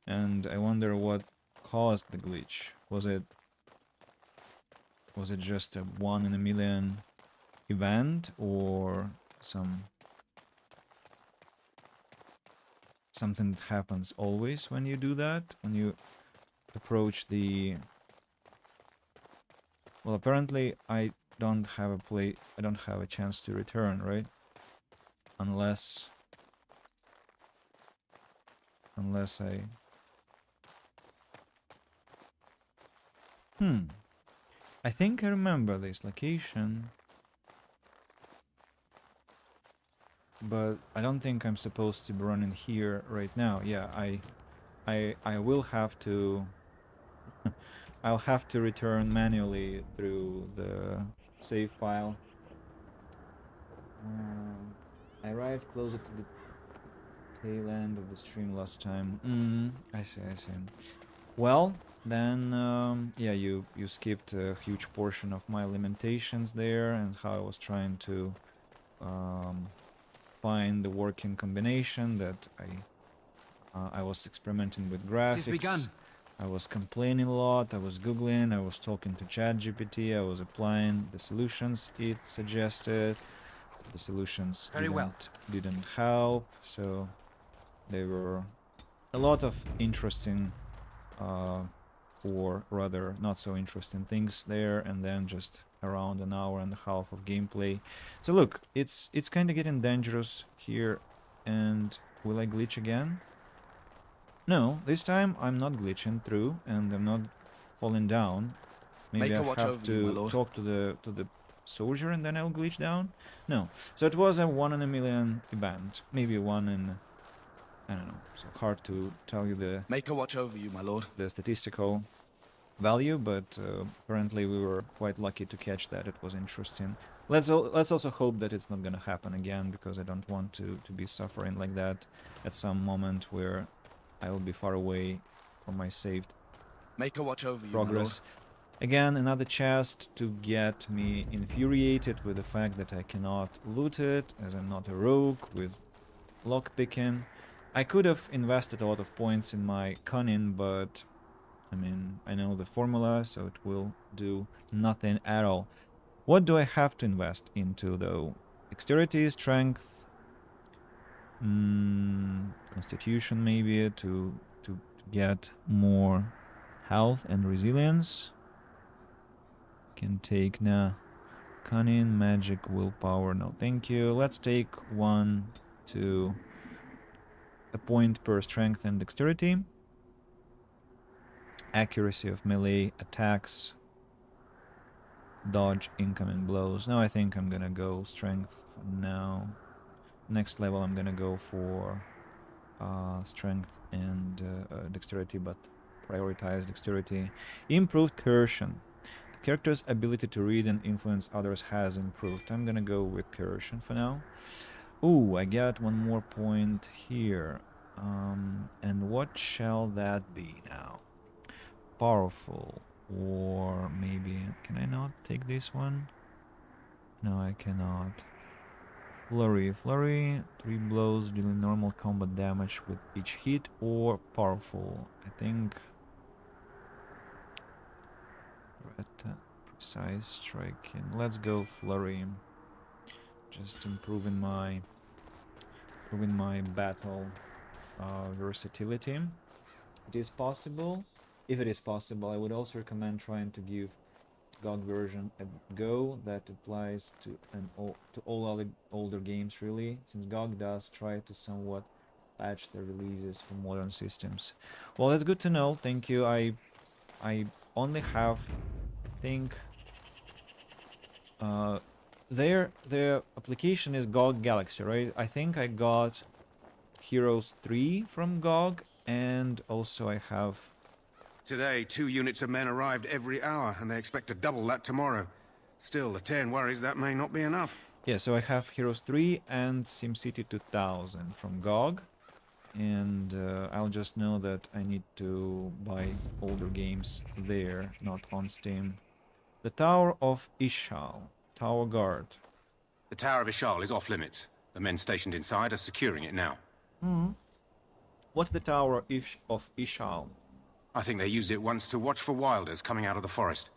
And I wonder what caused the glitch. Was it just a 1 in a million event, or something that happens always when you do that, when you approach the... Well, apparently I don't have a chance to return, right? Unless I... I think I remember this location, but I don't think I'm supposed to be running here right now. Yeah, I will have to... I'll have to return manually through the save file. I arrived closer to the tail end of the stream last time. I see. Well, then, yeah, you skipped a huge portion of my limitations there, and how I was trying to find the working combination that I was experimenting with graphics. I was complaining a lot, I was googling, I was talking to ChatGPT, I was applying the solutions it suggested. The solutions didn't help, so there were a lot of interesting or rather not so interesting things there, and then just around an hour and a half of gameplay. So look, it's kind of getting dangerous here, and will I glitch again? No, this time I'm not glitching through, and I'm not falling down. Maybe I have to talk to the soldier and then I'll glitch down? No. So it was a 1 in a million event. Maybe 1 in... I don't know. So hard to tell you the... Make a watch over you, my lord. The statistical value, but apparently we were quite lucky to catch that. It was interesting. Let's also hope that it's not gonna happen again, because I don't want to be suffering like that at some moment where I will be far away from my saved Make a watch over you, progress. Again, another chest to get me infuriated with the fact that I cannot loot it, as I'm not a rogue with lockpicking. I could have invested a lot of points in my cunning, but I mean, I know the formula, so it will do nothing at all. What do I have to invest into, though? Dexterity, strength, constitution, maybe, to get more health and resilience. Can take cunning, magic, willpower. No, thank you. Let's take 1 to a point per strength and dexterity. Accuracy of melee attacks. Dodge incoming blows. No, I think I'm gonna go strength for now. Next level I'm gonna go for strength and dexterity, but prioritize dexterity. Improved coercion. The character's ability to read and influence others has improved. I'm gonna go with coercion for now. Ooh, I get 1 more point here. And what shall that be now? Powerful, or maybe... Can I not take this one? No, I cannot. Flurry. Flurry, 3 blows dealing normal combat damage with each hit, or powerful. I think... Precise striking. Let's go Flurry. Just improving my battle versatility. It is possible. If it is possible, I would also recommend trying to give GOG version a go. That applies to all other older games, really, since GOG does try to somewhat patch the releases for modern systems. Well, that's good to know. Thank you. I only have, I think, their application is GOG Galaxy, right? I think I got Heroes 3 from GOG, and also I have... Today, 2 units of men arrived every hour, and they expect to double that tomorrow. Still, the Terran worries that may not be enough. Yeah, so I have Heroes 3 and SimCity 2000 from GOG. And I'll just know that I need to buy older games there, not on Steam. The Tower of Ishal. Tower Guard. The Tower of Ishal is off limits. The men stationed inside are securing it now. What's the Tower of Ishal? I think they used it once to watch for wilders coming out of the forest.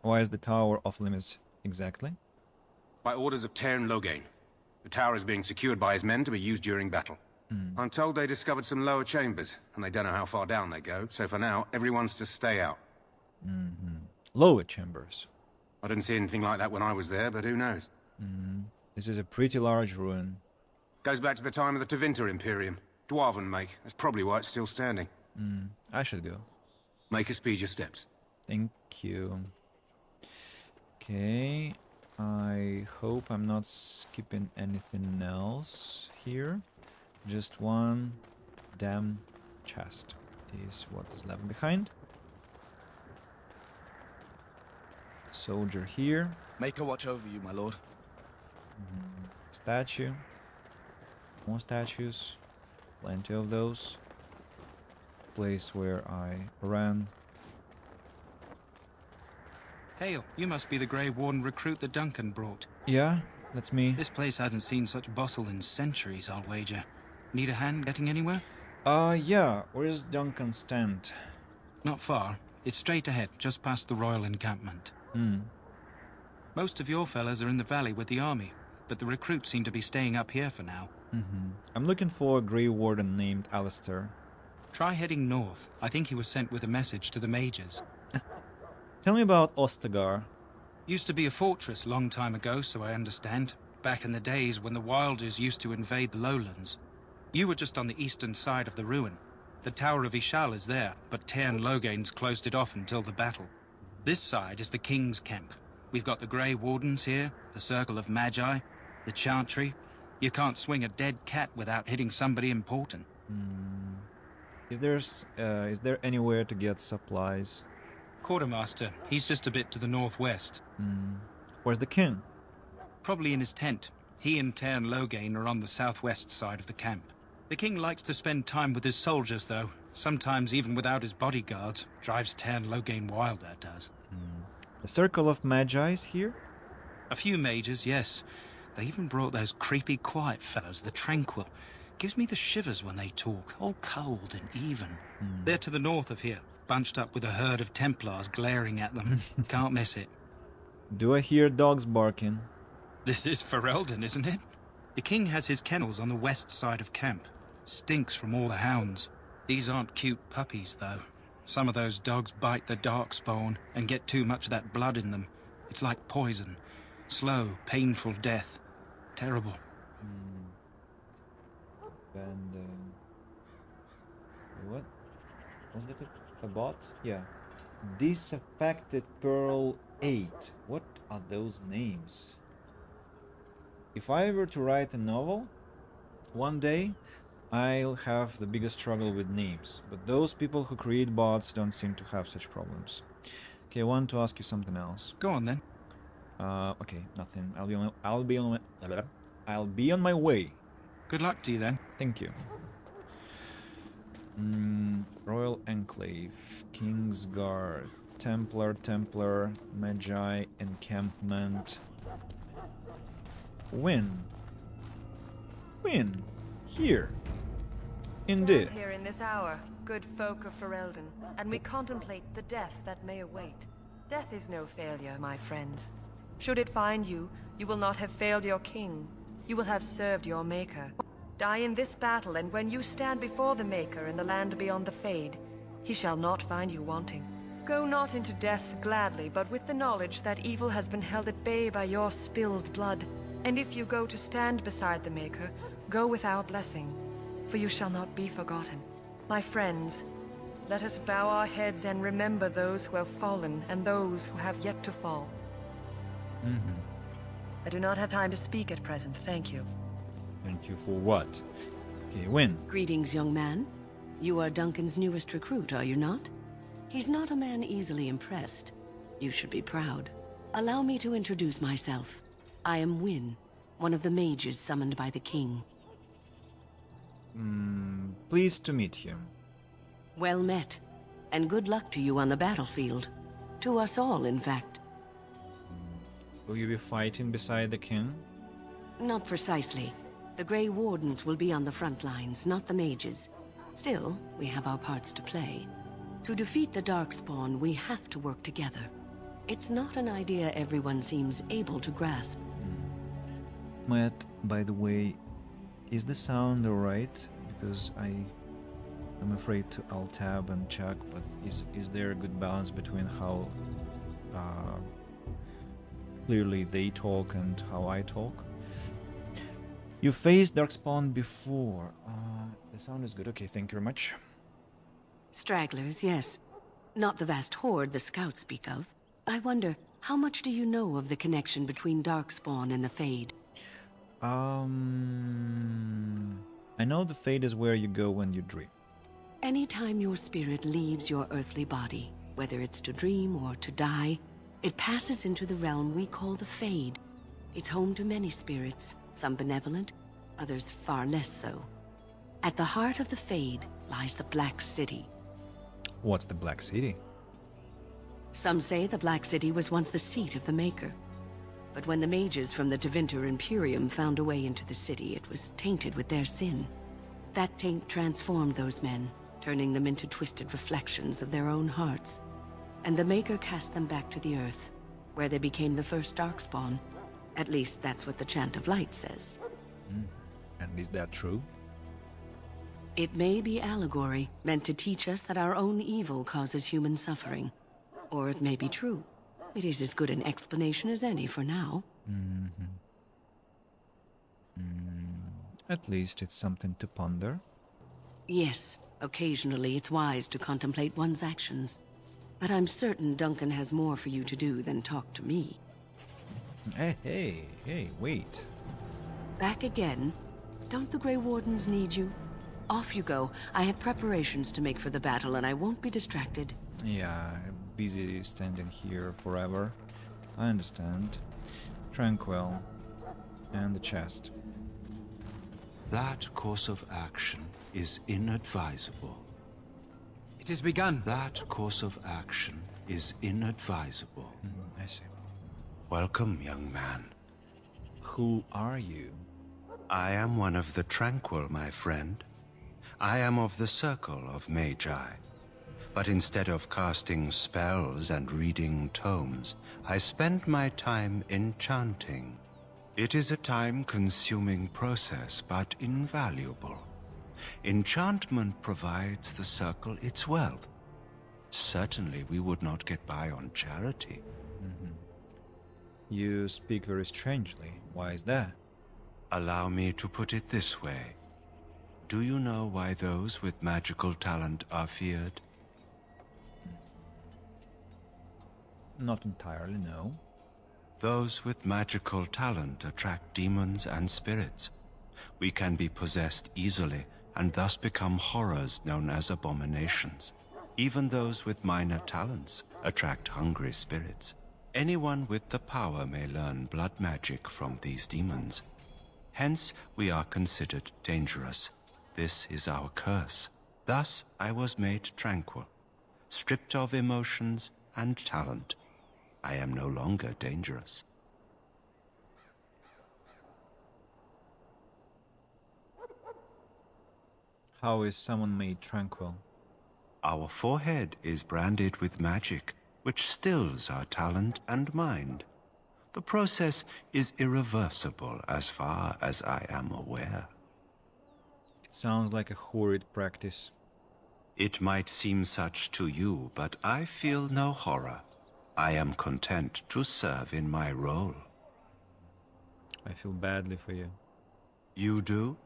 Why is the Tower off limits exactly? By orders of Terran Loghain. The tower is being secured by his men to be used during battle. I'm told they discovered some lower chambers, and they don't know how far down they go, so for now, everyone's to stay out. Lower chambers. I didn't see anything like that when I was there, but who knows? This is a pretty large ruin. Goes back to the time of the Tevinter Imperium. Dwarven make. That's probably why it's still standing. I should go. Make us speed your steps. Thank you. Okay. I hope I'm not skipping anything else here. Just one damn chest is what is left behind. Soldier here. Maker watch over you, my lord. Statue. More statues. Plenty of those. Place where I ran. Hail, you must be the Grey Warden recruit that Duncan brought. Yeah, that's me. This place hasn't seen such bustle in centuries, I'll wager. Need a hand getting anywhere? Yeah. Where's Duncan's tent? Not far. It's straight ahead, just past the royal encampment. Most of your fellas are in the valley with the army, but the recruits seem to be staying up here for now. I'm looking for a Grey Warden named Alistair. Try heading north. I think he was sent with a message to the mages. Tell me about Ostagar. Used to be a fortress long time ago, so I understand. Back in the days when the Wilders used to invade the lowlands. You were just on the eastern side of the ruin. The Tower of Ishal is there, but Terran Loghain's closed it off until the battle. This side is the King's camp. We've got the Grey Wardens here, the Circle of Magi, the Chantry. You can't swing a dead cat without hitting somebody important. Is there anywhere to get supplies? Quartermaster, he's just a bit to the northwest. Where's the king? Probably in his tent. He and Terran Loghain are on the southwest side of the camp. The king likes to spend time with his soldiers, though. Sometimes even without his bodyguards. Drives Terran Loghain wild, that does. The Circle of Magi is here? A few mages, yes. They even brought those creepy, quiet fellows, the Tranquil. Gives me the shivers when they talk, all cold and even. They're to the north of here, bunched up with a herd of Templars glaring at them. Can't miss it. Do I hear dogs barking? This is Ferelden, isn't it? The king has his kennels on the west side of camp. Stinks from all the hounds. These aren't cute puppies, though. Some of those dogs bite the darkspawn and get too much of that blood in them. It's like poison. Slow, painful death. Terrible. And what was that? A bot? Yeah. Disaffected Pearl 8. What are those names? If I were to write a novel, one day I'll have the biggest struggle with names. But those people who create bots don't seem to have such problems. Okay, I want to ask you something else. Go on then. Okay, nothing. I'll be on my way. Good luck to you then. Thank you. Royal Enclave, King's Guard, Templar, Magi Encampment. Win. Here. Indeed. Here in this hour, good folk of Ferelden, and we contemplate the death that may await. Death is no failure, my friends. Should it find you, you will not have failed your king. You will have served your maker. Die in this battle, and when you stand before the Maker in the land beyond the Fade, he shall not find you wanting. Go not into death gladly, but with the knowledge that evil has been held at bay by your spilled blood. And if you go to stand beside the Maker, go with our blessing, for you shall not be forgotten. My friends, let us bow our heads and remember those who have fallen and those who have yet to fall. I do not have time to speak at present, thank you. Thank you for what? Okay, Wynne. Greetings, young man. You are Duncan's newest recruit, are you not? He's not a man easily impressed. You should be proud. Allow me to introduce myself. I am Wynne, one of the mages summoned by the king. Pleased to meet you. Well met, and good luck to you on the battlefield. To us all, in fact. Will you be fighting beside the king? Not precisely. The Grey Wardens will be on the front lines, not the mages. Still, we have our parts to play. To defeat the Darkspawn, we have to work together. It's not an idea everyone seems able to grasp. Matt, by the way, is the sound alright? Because I'm afraid to alt-tab and check, but is there a good balance between how clearly they talk and how I talk? You faced Darkspawn before. The sound is good. Okay, thank you very much. Stragglers, yes. Not the vast horde the scouts speak of. I wonder, how much do you know of the connection between Darkspawn and the Fade? I know the Fade is where you go when you dream. Anytime your spirit leaves your earthly body, whether it's to dream or to die, it passes into the realm we call the Fade. It's home to many spirits, some benevolent, others far less so. At the heart of the Fade lies the Black City. What's the Black City? Some say the Black City was once the seat of the Maker. But when the mages from the Tevinter Imperium found a way into the city, it was tainted with their sin. That taint transformed those men, turning them into twisted reflections of their own hearts. And the Maker cast them back to the Earth, where they became the first Darkspawn. At least that's what the Chant of Light says. And is that true? It may be allegory, meant to teach us that our own evil causes human suffering. Or it may be true. It is as good an explanation as any for now. At least it's something to ponder. Yes, occasionally it's wise to contemplate one's actions. But I'm certain Duncan has more for you to do than talk to me. Hey, wait. Back again? Don't the Grey Wardens need you? Off you go. I have preparations to make for the battle, and I won't be distracted. Yeah, busy standing here forever. I understand. Tranquil. And the chest. That course of action is inadvisable. It has begun. That course of action is inadvisable. I see. Welcome, young man. Who are you? I am one of the Tranquil, my friend. I am of the Circle of Magi. But instead of casting spells and reading tomes, I spend my time enchanting. It is a time-consuming process, but invaluable. Enchantment provides the Circle its wealth. Certainly we would not get by on charity. You speak very strangely. Why is that? Allow me to put it this way. Do you know why those with magical talent are feared? Not entirely, no. Those with magical talent attract demons and spirits. We can be possessed easily and thus become horrors known as abominations. Even those with minor talents attract hungry spirits. Anyone with the power may learn blood magic from these demons. Hence, we are considered dangerous. This is our curse. Thus, I was made tranquil, stripped of emotions and talent. I am no longer dangerous. How is someone made tranquil? Our forehead is branded with magic, which stills our talent and mind. The process is irreversible as far as I am aware. It sounds like a horrid practice. It might seem such to you, but I feel no horror. I am content to serve in my role. I feel badly for you. You do?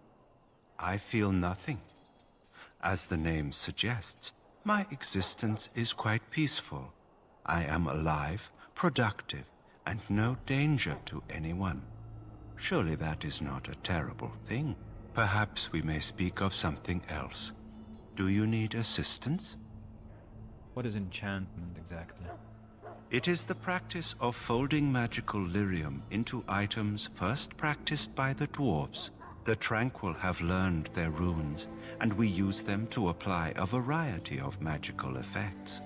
I feel nothing. As the name suggests, my existence is quite peaceful. I am alive, productive, and no danger to anyone. Surely that is not a terrible thing. Perhaps we may speak of something else. Do you need assistance? What is enchantment exactly? It is the practice of folding magical lyrium into items first practiced by the dwarves. The Tranquil have learned their runes, and we use them to apply a variety of magical effects.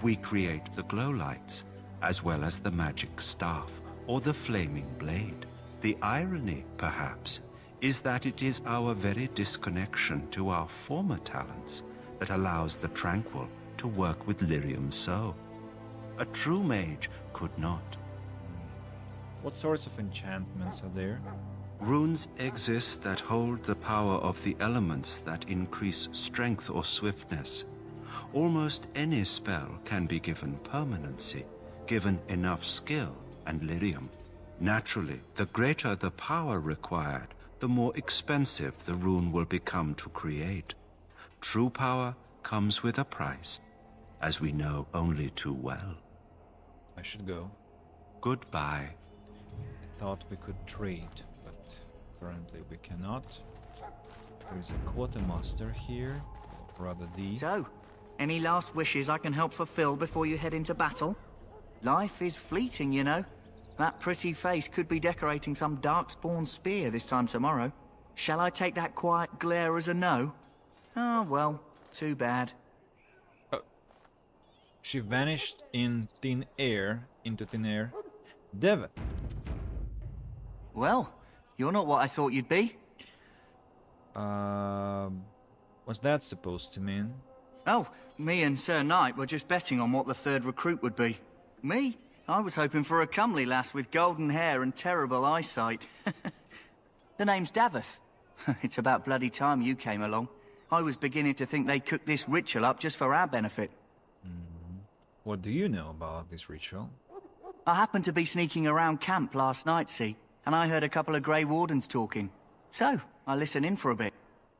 We create the glow lights, as well as the magic staff, or the flaming blade. The irony, perhaps, is that it is our very disconnection to our former talents that allows the Tranquil to work with lyrium so. A true mage could not. What sorts of enchantments are there? Runes exist that hold the power of the elements that increase strength or swiftness. Almost any spell can be given permanency, given enough skill and lyrium. Naturally, the greater the power required, the more expensive the rune will become to create. True power comes with a price, as we know only too well. I should go. Goodbye. I thought we could trade, but apparently we cannot. There is a quartermaster here, or rather the... So, any last wishes I can help fulfill before you head into battle? Life is fleeting, you know. That pretty face could be decorating some darkspawn spear this time tomorrow. Shall I take that quiet glare as a no? Oh, well, too bad. She vanished in thin air, into thin air. Deveth. Well, you're not what I thought you'd be. What's that supposed to mean? Oh, me and Sir Knight were just betting on what the third recruit would be. Me? I was hoping for a comely lass with golden hair and terrible eyesight. The name's Daveth. It's about bloody time you came along. I was beginning to think they cooked this ritual up just for our benefit. What do you know about this ritual? I happened to be sneaking around camp last night, see, and I heard a couple of Grey Wardens talking. So, I listened in for a bit.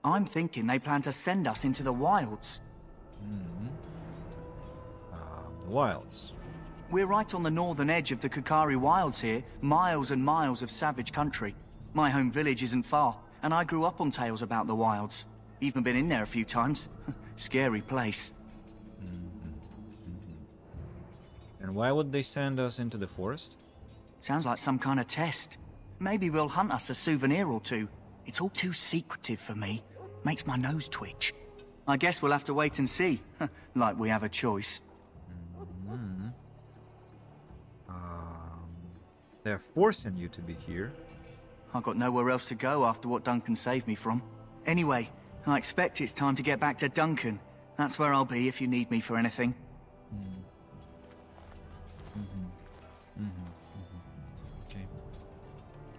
I'm thinking they plan to send us into the wilds. Wilds. We're right on the northern edge of the Kukari Wilds here, miles and miles of savage country. My home village isn't far, and I grew up on tales about the wilds. Even been in there a few times. Scary place. And why would they send us into the forest? Sounds like some kind of test. Maybe we'll hunt us a souvenir or two. It's all too secretive for me. Makes my nose twitch. I guess we'll have to wait and see. Like we have a choice. They're forcing you to be here. I've got nowhere else to go after what Duncan saved me from. Anyway, I expect it's time to get back to Duncan. That's where I'll be if you need me for anything. Okay.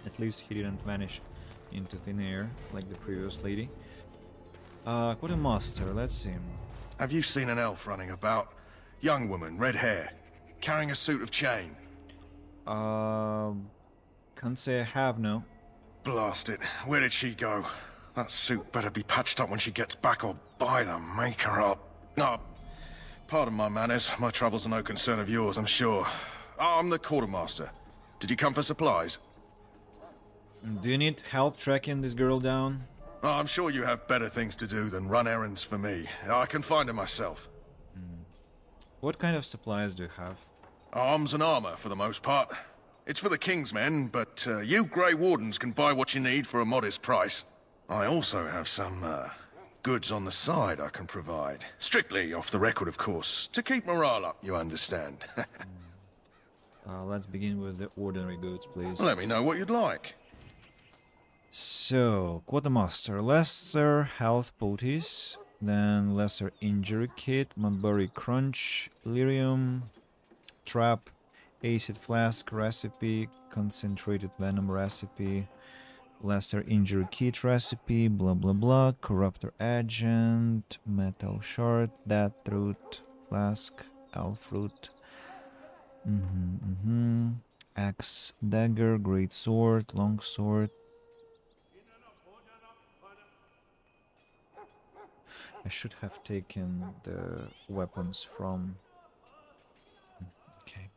At least he didn't vanish into thin air like the previous lady. Quartermaster, let's see. Have you seen an elf running about? Young woman, red hair, carrying a suit of chain. Can't say I have, no. Blast it. Where did she go? That suit better be patched up when she gets back or by the maker up. Oh, pardon my manners. My troubles are no concern of yours, I'm sure. I'm the quartermaster. Did you come for supplies? Do you need help tracking this girl down? Oh, I'm sure you have better things to do than run errands for me. I can find her myself. What kind of supplies do you have? Arms and armor, for the most part. It's for the King's men, but you Grey Wardens can buy what you need for a modest price. I also have some goods on the side I can provide. Strictly off the record, of course. To keep morale up, you understand. Let's begin with the ordinary goods, please. Let me know what you'd like. So, Quartermaster, lesser health poties, then lesser injury kit, Mulberry Crunch, lyrium, trap, acid flask recipe, concentrated venom recipe, lesser injury kit recipe, blah blah blah, corruptor agent, metal shard, death root, flask, elf root, axe, dagger, great sword, long sword. I should have taken the weapons from... Okay.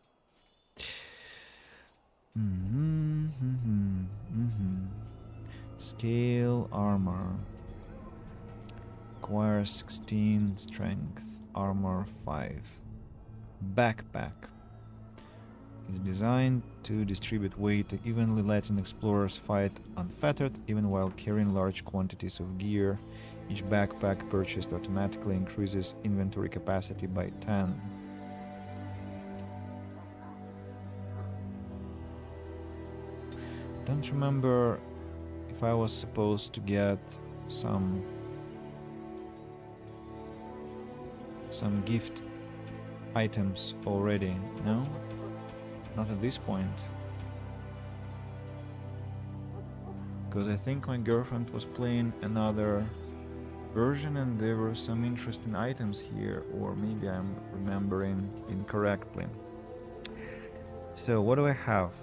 Scale armor. Acquires 16 strength. Armor 5. Backpack. Is designed to distribute weight evenly, letting explorers fight unfettered even while carrying large quantities of gear. Each backpack purchased automatically increases inventory capacity by 10. Don't remember if I was supposed to get some gift items already, no? Not at this point. Because I think my girlfriend was playing another version and there were some interesting items here, or maybe I'm remembering incorrectly. So what do I have?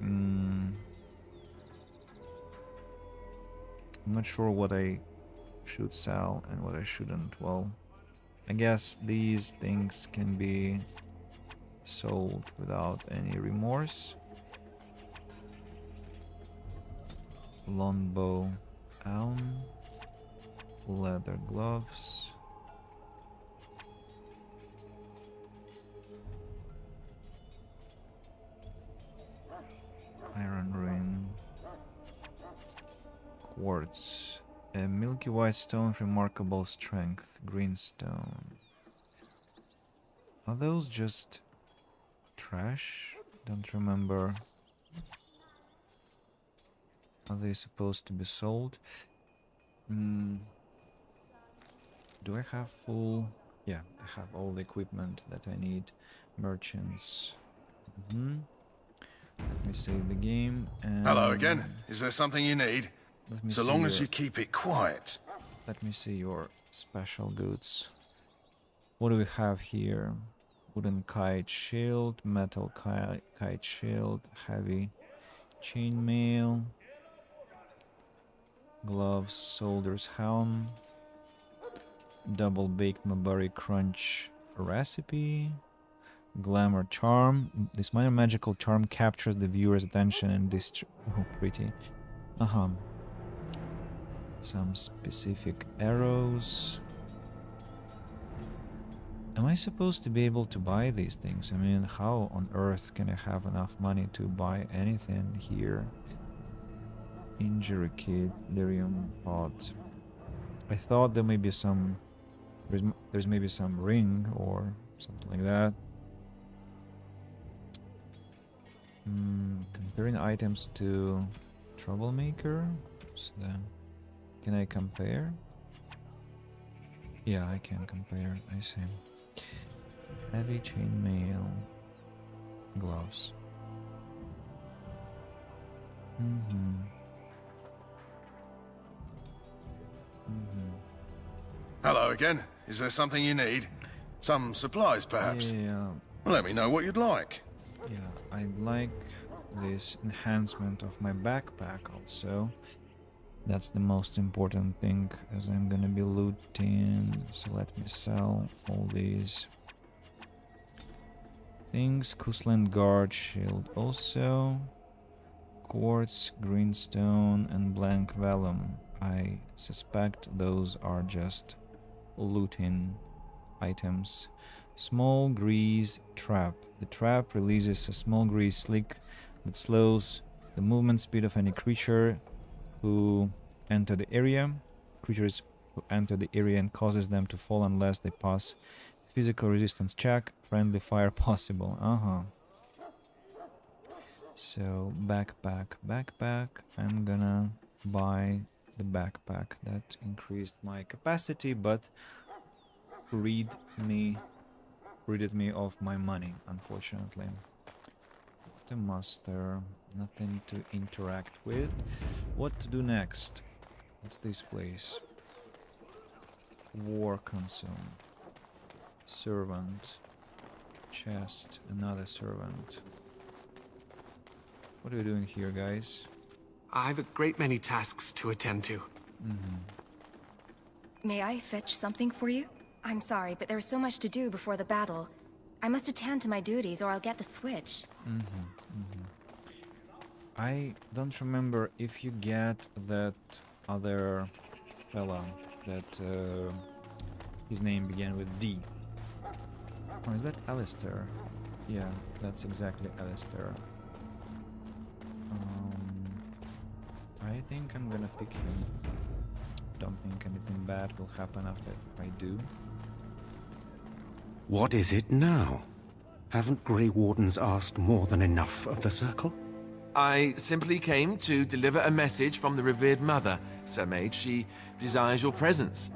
I'm not sure what I should sell and what I shouldn't. Well, I guess these things can be sold without any remorse. Longbow elm, leather gloves, iron ring, quartz, a milky white stone of remarkable strength, green stone. Are those just trash? Don't remember. Are they supposed to be sold? Do I have full... Yeah, I have all the equipment that I need. Merchants. Let me save the game and... Hello again. Is there something you need? So long as you keep it quiet. Let me see your special goods. What do we have here? Wooden kite shield, metal kite shield, heavy chainmail, gloves, soldier's helm, double baked Mabari crunch recipe, glamour charm. This minor magical charm captures the viewer's attention and oh, pretty. Some specific arrows. Am I supposed to be able to buy these things? I mean, how on earth can I have enough money to buy anything here? Injury kit, lyrium pot. I thought there may be some... There's maybe some ring or something like that. Comparing items to Troublemaker. Can I compare? Yeah, I can compare. I see. Heavy chainmail, gloves. Hello again. Is there something you need? Some supplies, perhaps? Yeah. Let me know what you'd like. Yeah, I'd like this enhancement of my backpack also. That's the most important thing, as I'm gonna be looting. So let me sell all these things. Kusland Guard shield also. Quartz, greenstone, and blank vellum. I suspect those are just looting items. Small grease trap. The trap releases a small grease slick that slows the movement speed of any creature who enter the area. Creatures who enter the area and causes them to fall unless they pass physical resistance check. Friendly fire possible. So backpack. I'm gonna buy the backpack. That increased my capacity, but rid me of my money, unfortunately. The master, nothing to interact with. What to do next? What's this place? War console. Servant. Chest. Another servant. What are you doing here, guys? I've a great many tasks to attend to. May I fetch something for you? I'm sorry, but there's so much to do before the battle. I must attend to my duties or I'll get the switch. I don't remember if you get that other fella that his name began with D. Oh, is that Alistair? Yeah, that's exactly Alistair. I think I'm gonna pick him. Don't think anything bad will happen after I do. What is it now? Haven't Grey Wardens asked more than enough of the Circle? I simply came to deliver a message from the revered mother, Sir Mage. She desires your presence.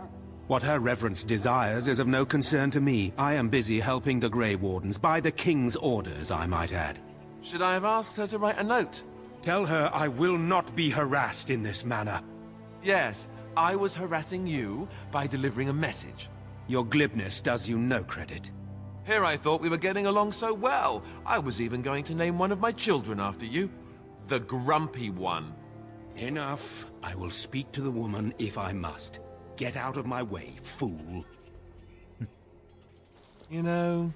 What her reverence desires is of no concern to me. I am busy helping the Grey Wardens, by the King's orders, I might add. Should I have asked her to write a note? Tell her I will not be harassed in this manner. Yes, I was harassing you by delivering a message. Your glibness does you no credit. Here I thought we were getting along so well. I was even going to name one of my children after you. The Grumpy One. Enough. I will speak to the woman if I must. Get out of my way, fool. You know,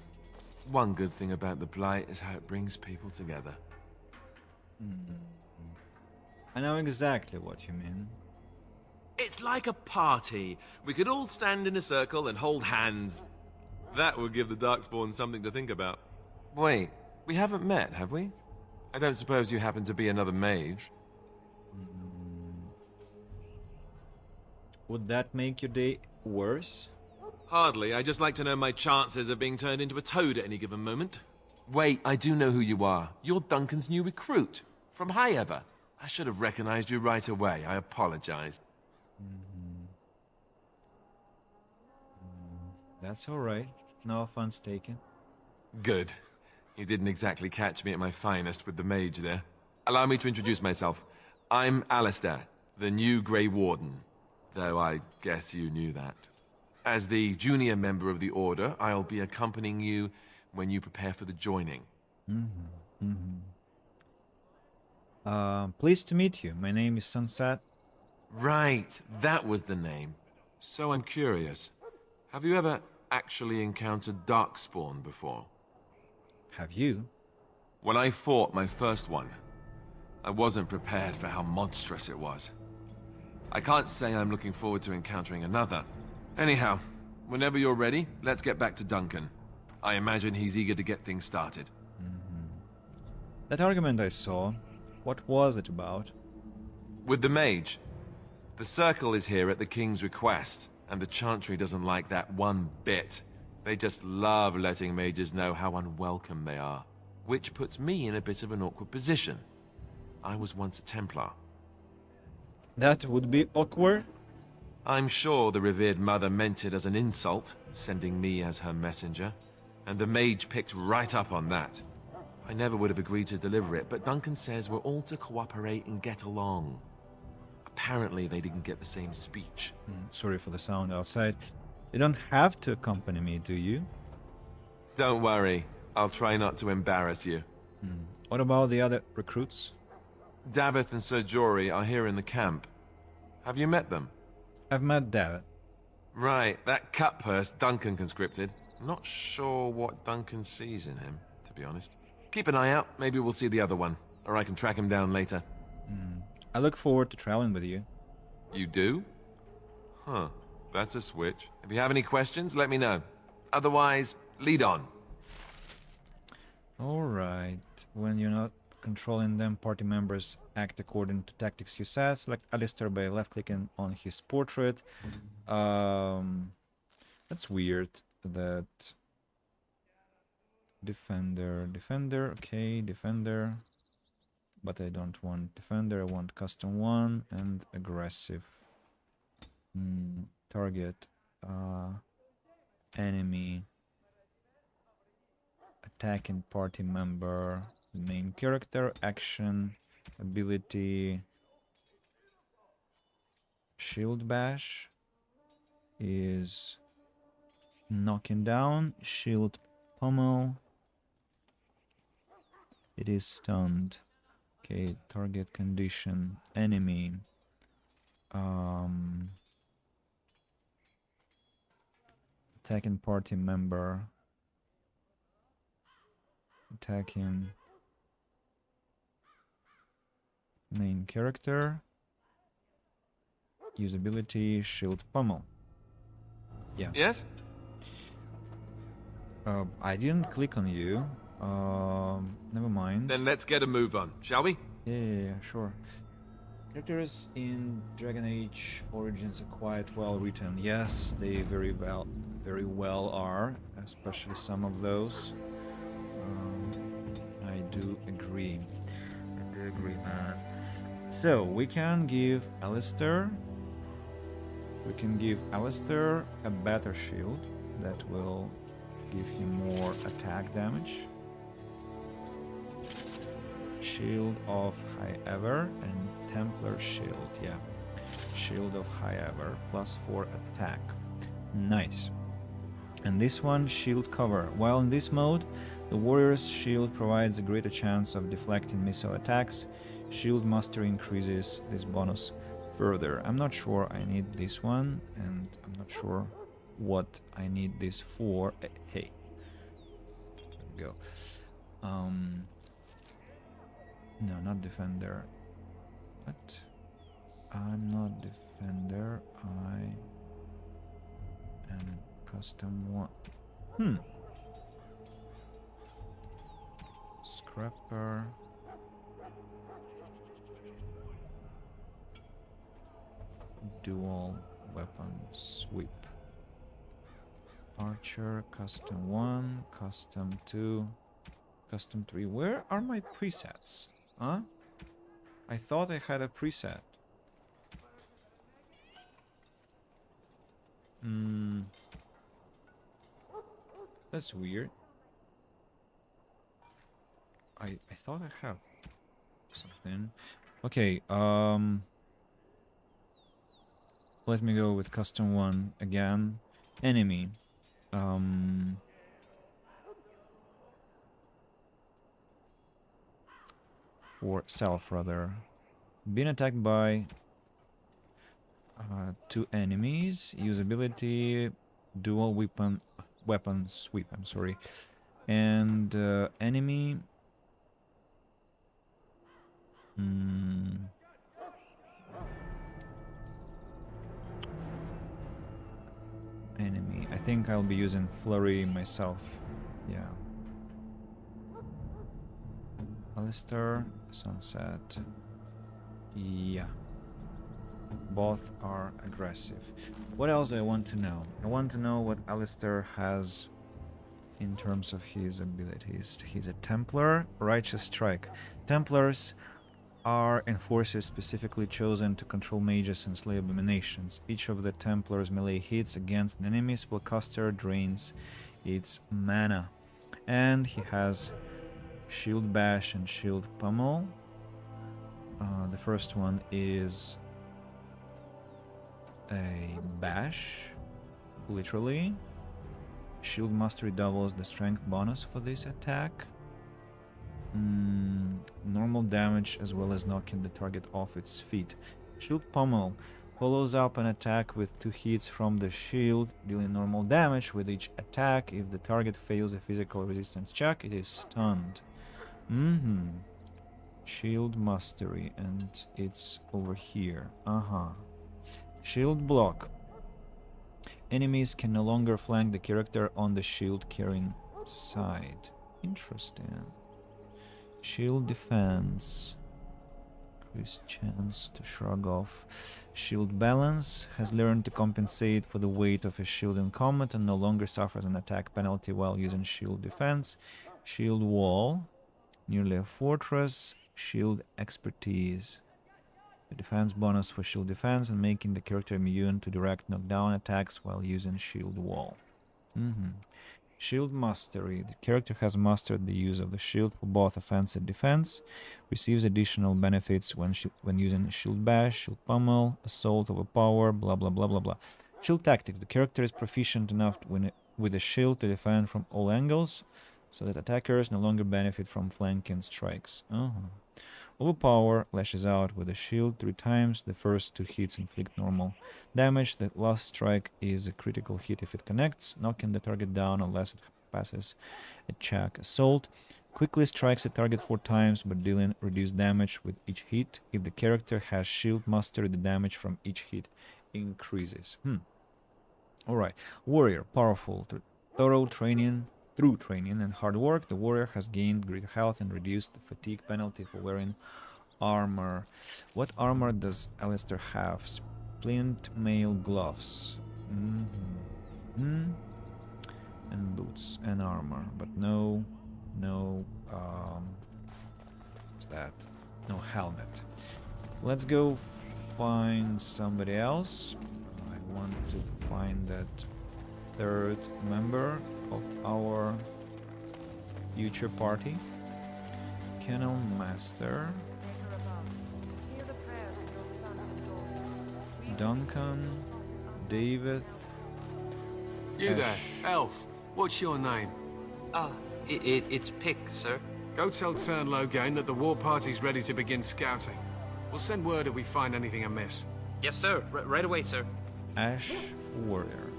one good thing about the Blight is how it brings people together. I know exactly what you mean. It's like a party. We could all stand in a circle and hold hands. That would give the Darkspawn something to think about. Wait, we haven't met, have we? I don't suppose you happen to be another mage? Would that make your day worse? Hardly. I just like to know my chances of being turned into a toad at any given moment. Wait, I do know who you are. You're Duncan's new recruit. From Highever. I should have recognized you right away. I apologize. That's alright. No offense taken. Good. You didn't exactly catch me at my finest with the mage there. Allow me to introduce myself. I'm Alistair, the new Grey Warden. Though I guess you knew that. As the junior member of the Order, I'll be accompanying you when you prepare for the joining. Pleased to meet you. My name is Sunset. Right, that was the name. So I'm curious. Have you ever actually encountered Darkspawn before? Have you? When I fought my first one, I wasn't prepared for how monstrous it was. I can't say I'm looking forward to encountering another. Anyhow, whenever you're ready, let's get back to Duncan. I imagine he's eager to get things started. That argument I saw, what was it about? With the mage. The Circle is here at the King's request, and the Chantry doesn't like that one bit. They just love letting mages know how unwelcome they are, which puts me in a bit of an awkward position. I was once a Templar. That would be awkward. I'm sure the revered mother meant it as an insult, sending me as her messenger, and the mage picked right up on that. I never would have agreed to deliver it, but Duncan says we're all to cooperate and get along. Apparently they didn't get the same speech. Sorry for the sound outside. You don't have to accompany me, do you? Don't worry. I'll try not to embarrass you. What about the other recruits? Davith and Sir Jory are here in the camp. Have you met them? I've met Davith. Right, that cutpurse Duncan conscripted. Not sure what Duncan sees in him, to be honest. Keep an eye out. Maybe we'll see the other one. Or I can track him down later. I look forward to traveling with you. You do? Huh. That's a switch. If you have any questions, let me know. Otherwise, lead on. Alright. When you're not controlling them, party members act according to tactics you set. Select Alistair by left-clicking on his portrait. That's weird. That... Defender, okay, Defender. But I don't want Defender, I want Custom 1 and Aggressive. Target, enemy, attacking party member, main character, action, ability, Shield Bash is knocking down, Shield Pummel, it is stunned. Okay, target condition, enemy, attacking party member, attacking Main character. Usability, shield pummel. Yeah. Yes? I didn't click on you. Never mind. Then let's get a move on, shall we? Yeah, sure. Characters in Dragon Age Origins are quite well written. Yes, they very well are, especially some of those. I do agree. Man. So we can give Alistair. We can give Alistair a better shield that will give him more attack damage. Shield of High Ever and Templar Shield, yeah. Shield of High Ever, +4 attack. Nice. And this one, Shield Cover. While in this mode, the warrior's shield provides a greater chance of deflecting missile attacks. Shield Mastery increases this bonus further. I'm not sure I need this one, and I'm not sure what I need this for. Hey. There we go. No, not Defender. What? I'm not Defender. I am Custom 1. Scrapper. Dual weapon sweep. Archer, Custom 1, Custom 2, Custom 3. Where are my presets? Huh? I thought I had a preset. That's weird. I thought I have something. Okay, let me go with Custom 1 again. Enemy. Or self, rather. Being attacked by 2 enemies. Usability, dual weapon sweep, I'm sorry. And enemy... Enemy. I think I'll be using Flurry myself. Yeah. Alistair, Sunset. Yeah. Both are aggressive. What else do I want to know? I want to know what Alistair has in terms of his abilities. He's a Templar, Righteous Strike. Templars are enforcers specifically chosen to control mages and slay abominations. Each of the Templars' melee hits against the enemy spellcaster drains its mana. And he has Shield Bash and Shield Pummel. The first one is a bash, literally. Shield Mastery doubles the strength bonus for this attack. Normal damage as well as knocking the target off its feet. Shield Pummel follows up an attack with 2 hits from the shield, dealing normal damage with each attack. If the target fails a physical resistance check, it is stunned. Shield Mastery, and it's over here. Shield Block. Enemies can no longer flank the character on the shield carrying side. Interesting. Shield Defense. Increased chance to shrug off. Shield Balance has learned to compensate for the weight of a shield in combat and no longer suffers an attack penalty while using Shield Defense. Shield Wall. Nearly a fortress. Shield Expertise. The defense bonus for shield defense and making the character immune to direct knockdown attacks while using Shield Wall. Shield Mastery. The character has mastered the use of the shield for both offense and defense. Receives additional benefits when using Shield Bash, Shield Pummel, Assault, Overpower, blah blah blah blah blah. Shield Tactics. The character is proficient enough with a shield to defend from all angles, so that attackers no longer benefit from flanking strikes. Overpower lashes out with a shield 3 times. The first 2 hits inflict normal damage. The last strike is a critical hit if it connects, knocking the target down unless it passes a check. Assault Quickly strikes a target 4 times, but dealing reduced damage with each hit. If the character has shield mastery, the damage from each hit increases. Alright. Warrior. Powerful. Thorough training. Through training and hard work, the warrior has gained greater health and reduced the fatigue penalty for wearing armor. What armor does Alistair have? Splint mail gloves. And boots and armor, but no, what's that? No helmet. Let's go find somebody else. I want to find that third member of our future party. Kennel Master. Duncan, David. You there, elf. What's your name? It's Pick, sir. Go tell Tern Loghain that the war party's ready to begin scouting. We'll send word if we find anything amiss. Yes, sir. Right away, sir. Ash Warrior.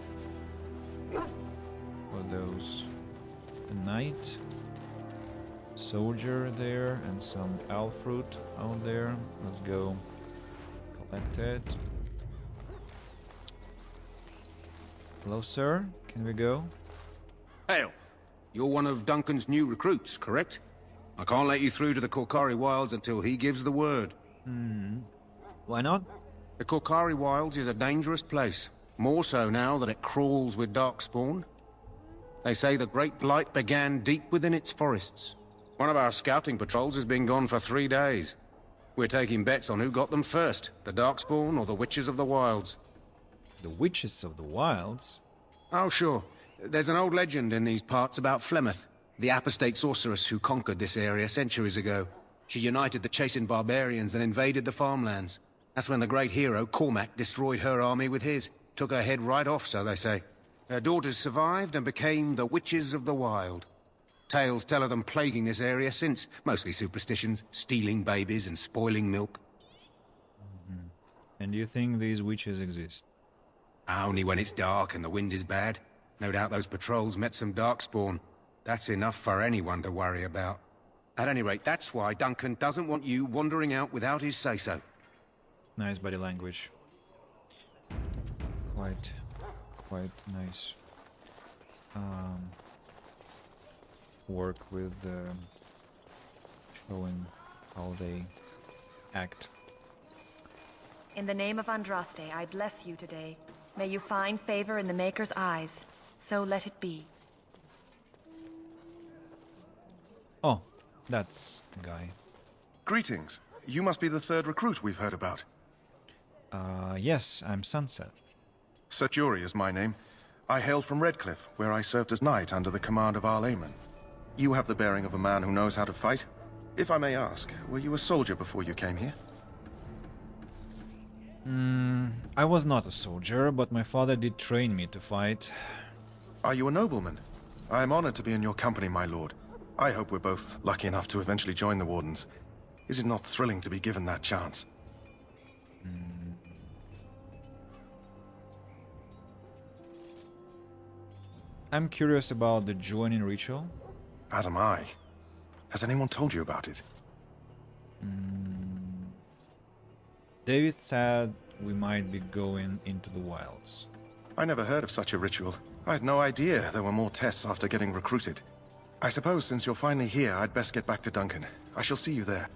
For those, a knight, soldier there, and some elf fruit out there. Let's go collect it. Hello, sir. Can we go? Hail. You're one of Duncan's new recruits, correct? I can't let you through to the Korcari Wilds until he gives the word. Why not? The Korcari Wilds is a dangerous place. More so now that it crawls with darkspawn. They say the Great Blight began deep within its forests. One of our scouting patrols has been gone for 3 days. We're taking bets on who got them first, the Darkspawn or the Witches of the Wilds. The Witches of the Wilds? Oh, sure. There's an old legend in these parts about Flemeth, the apostate sorceress who conquered this area centuries ago. She united the chasing barbarians and invaded the farmlands. That's when the great hero, Cormac, destroyed her army with his. Took her head right off, so they say. Her daughters survived and became the Witches of the Wild. Tales tell of them plaguing this area since, mostly superstitions, stealing babies and spoiling milk. And do you think these witches exist? Only when it's dark and the wind is bad. No doubt those patrols met some darkspawn. That's enough for anyone to worry about. At any rate, that's why Duncan doesn't want you wandering out without his say-so. Nice body language. Quite nice. Work with showing how they act. In the name of Andraste, I bless you today. May you find favor in the Maker's eyes. So let it be. Oh, that's the guy. Greetings. You must be the third recruit we've heard about. Yes, I'm Sunset. Ser Jury is my name. I hail from Redcliffe, where I served as knight under the command of Arl Eamon. You have the bearing of a man who knows how to fight. If I may ask, were you a soldier before you came here? I was not a soldier, but my father did train me to fight. Are you a nobleman? I am honored to be in your company, my lord. I hope we're both lucky enough to eventually join the Wardens. Is it not thrilling to be given that chance? I'm curious about the joining ritual. As am I. Has anyone told you about it? David said we might be going into the wilds. I never heard of such a ritual. I had no idea there were more tests after getting recruited. I suppose since you're finally here, I'd best get back to Duncan. I shall see you there.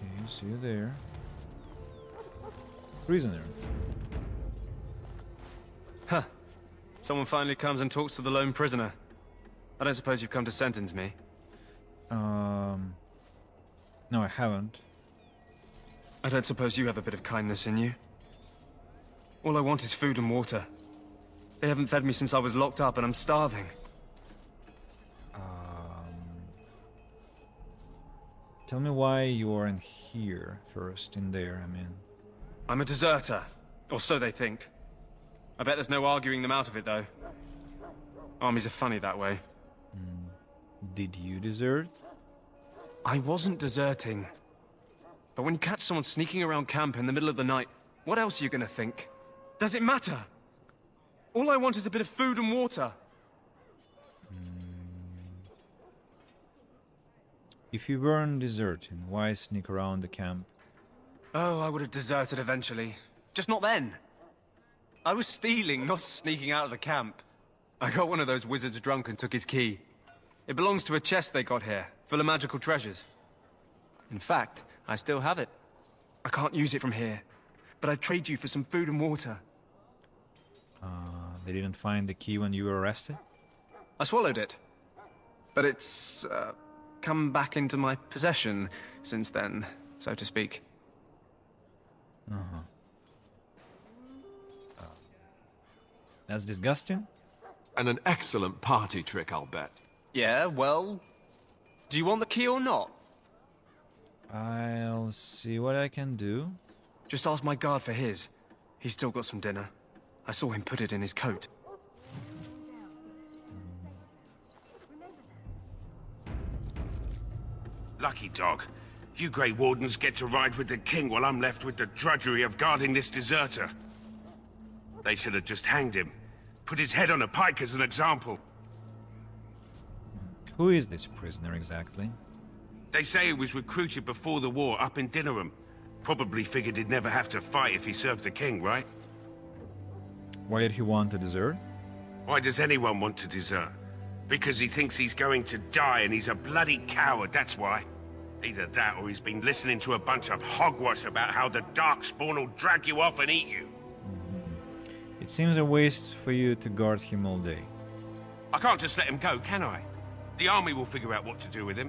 Okay, see you there. Prisoner. Huh. Someone finally comes and talks to the lone prisoner. I don't suppose you've come to sentence me? No, I haven't. I don't suppose you have a bit of kindness in you? All I want is food and water. They haven't fed me since I was locked up and I'm starving. Tell me why you aren't here first, in there, I mean. I'm a deserter. Or so they think. I bet there's no arguing them out of it, though. Armies are funny that way. Did you desert? I wasn't deserting. But when you catch someone sneaking around camp in the middle of the night, what else are you gonna think? Does it matter? All I want is a bit of food and water. If you weren't deserting, why sneak around the camp? Oh, I would have deserted eventually. Just not then. I was stealing, not sneaking out of the camp. I got one of those wizards drunk and took his key. It belongs to a chest they got here, full of magical treasures. In fact, I still have it. I can't use it from here, but I'd trade you for some food and water. They didn't find the key when you were arrested? I swallowed it. But it's, come back into my possession since then, so to speak. That's disgusting. And an excellent party trick, I'll bet. Yeah, well... Do you want the key or not? I'll see what I can do. Just ask my guard for his. He's still got some dinner. I saw him put it in his coat. Lucky dog. You Grey Wardens get to ride with the king while I'm left with the drudgery of guarding this deserter. They should have just hanged him. Put his head on a pike as an example. Who is this prisoner exactly? They say he was recruited before the war up in Dinnerham. Probably figured he'd never have to fight if he served the king, right? Why did he want to desert? Why does anyone want to desert? Because he thinks he's going to die and he's a bloody coward, that's why. Either that or he's been listening to a bunch of hogwash about how the Darkspawn will drag you off and eat you. It seems a waste for you to guard him all day. I can't just let him go, can I? The army will figure out what to do with him.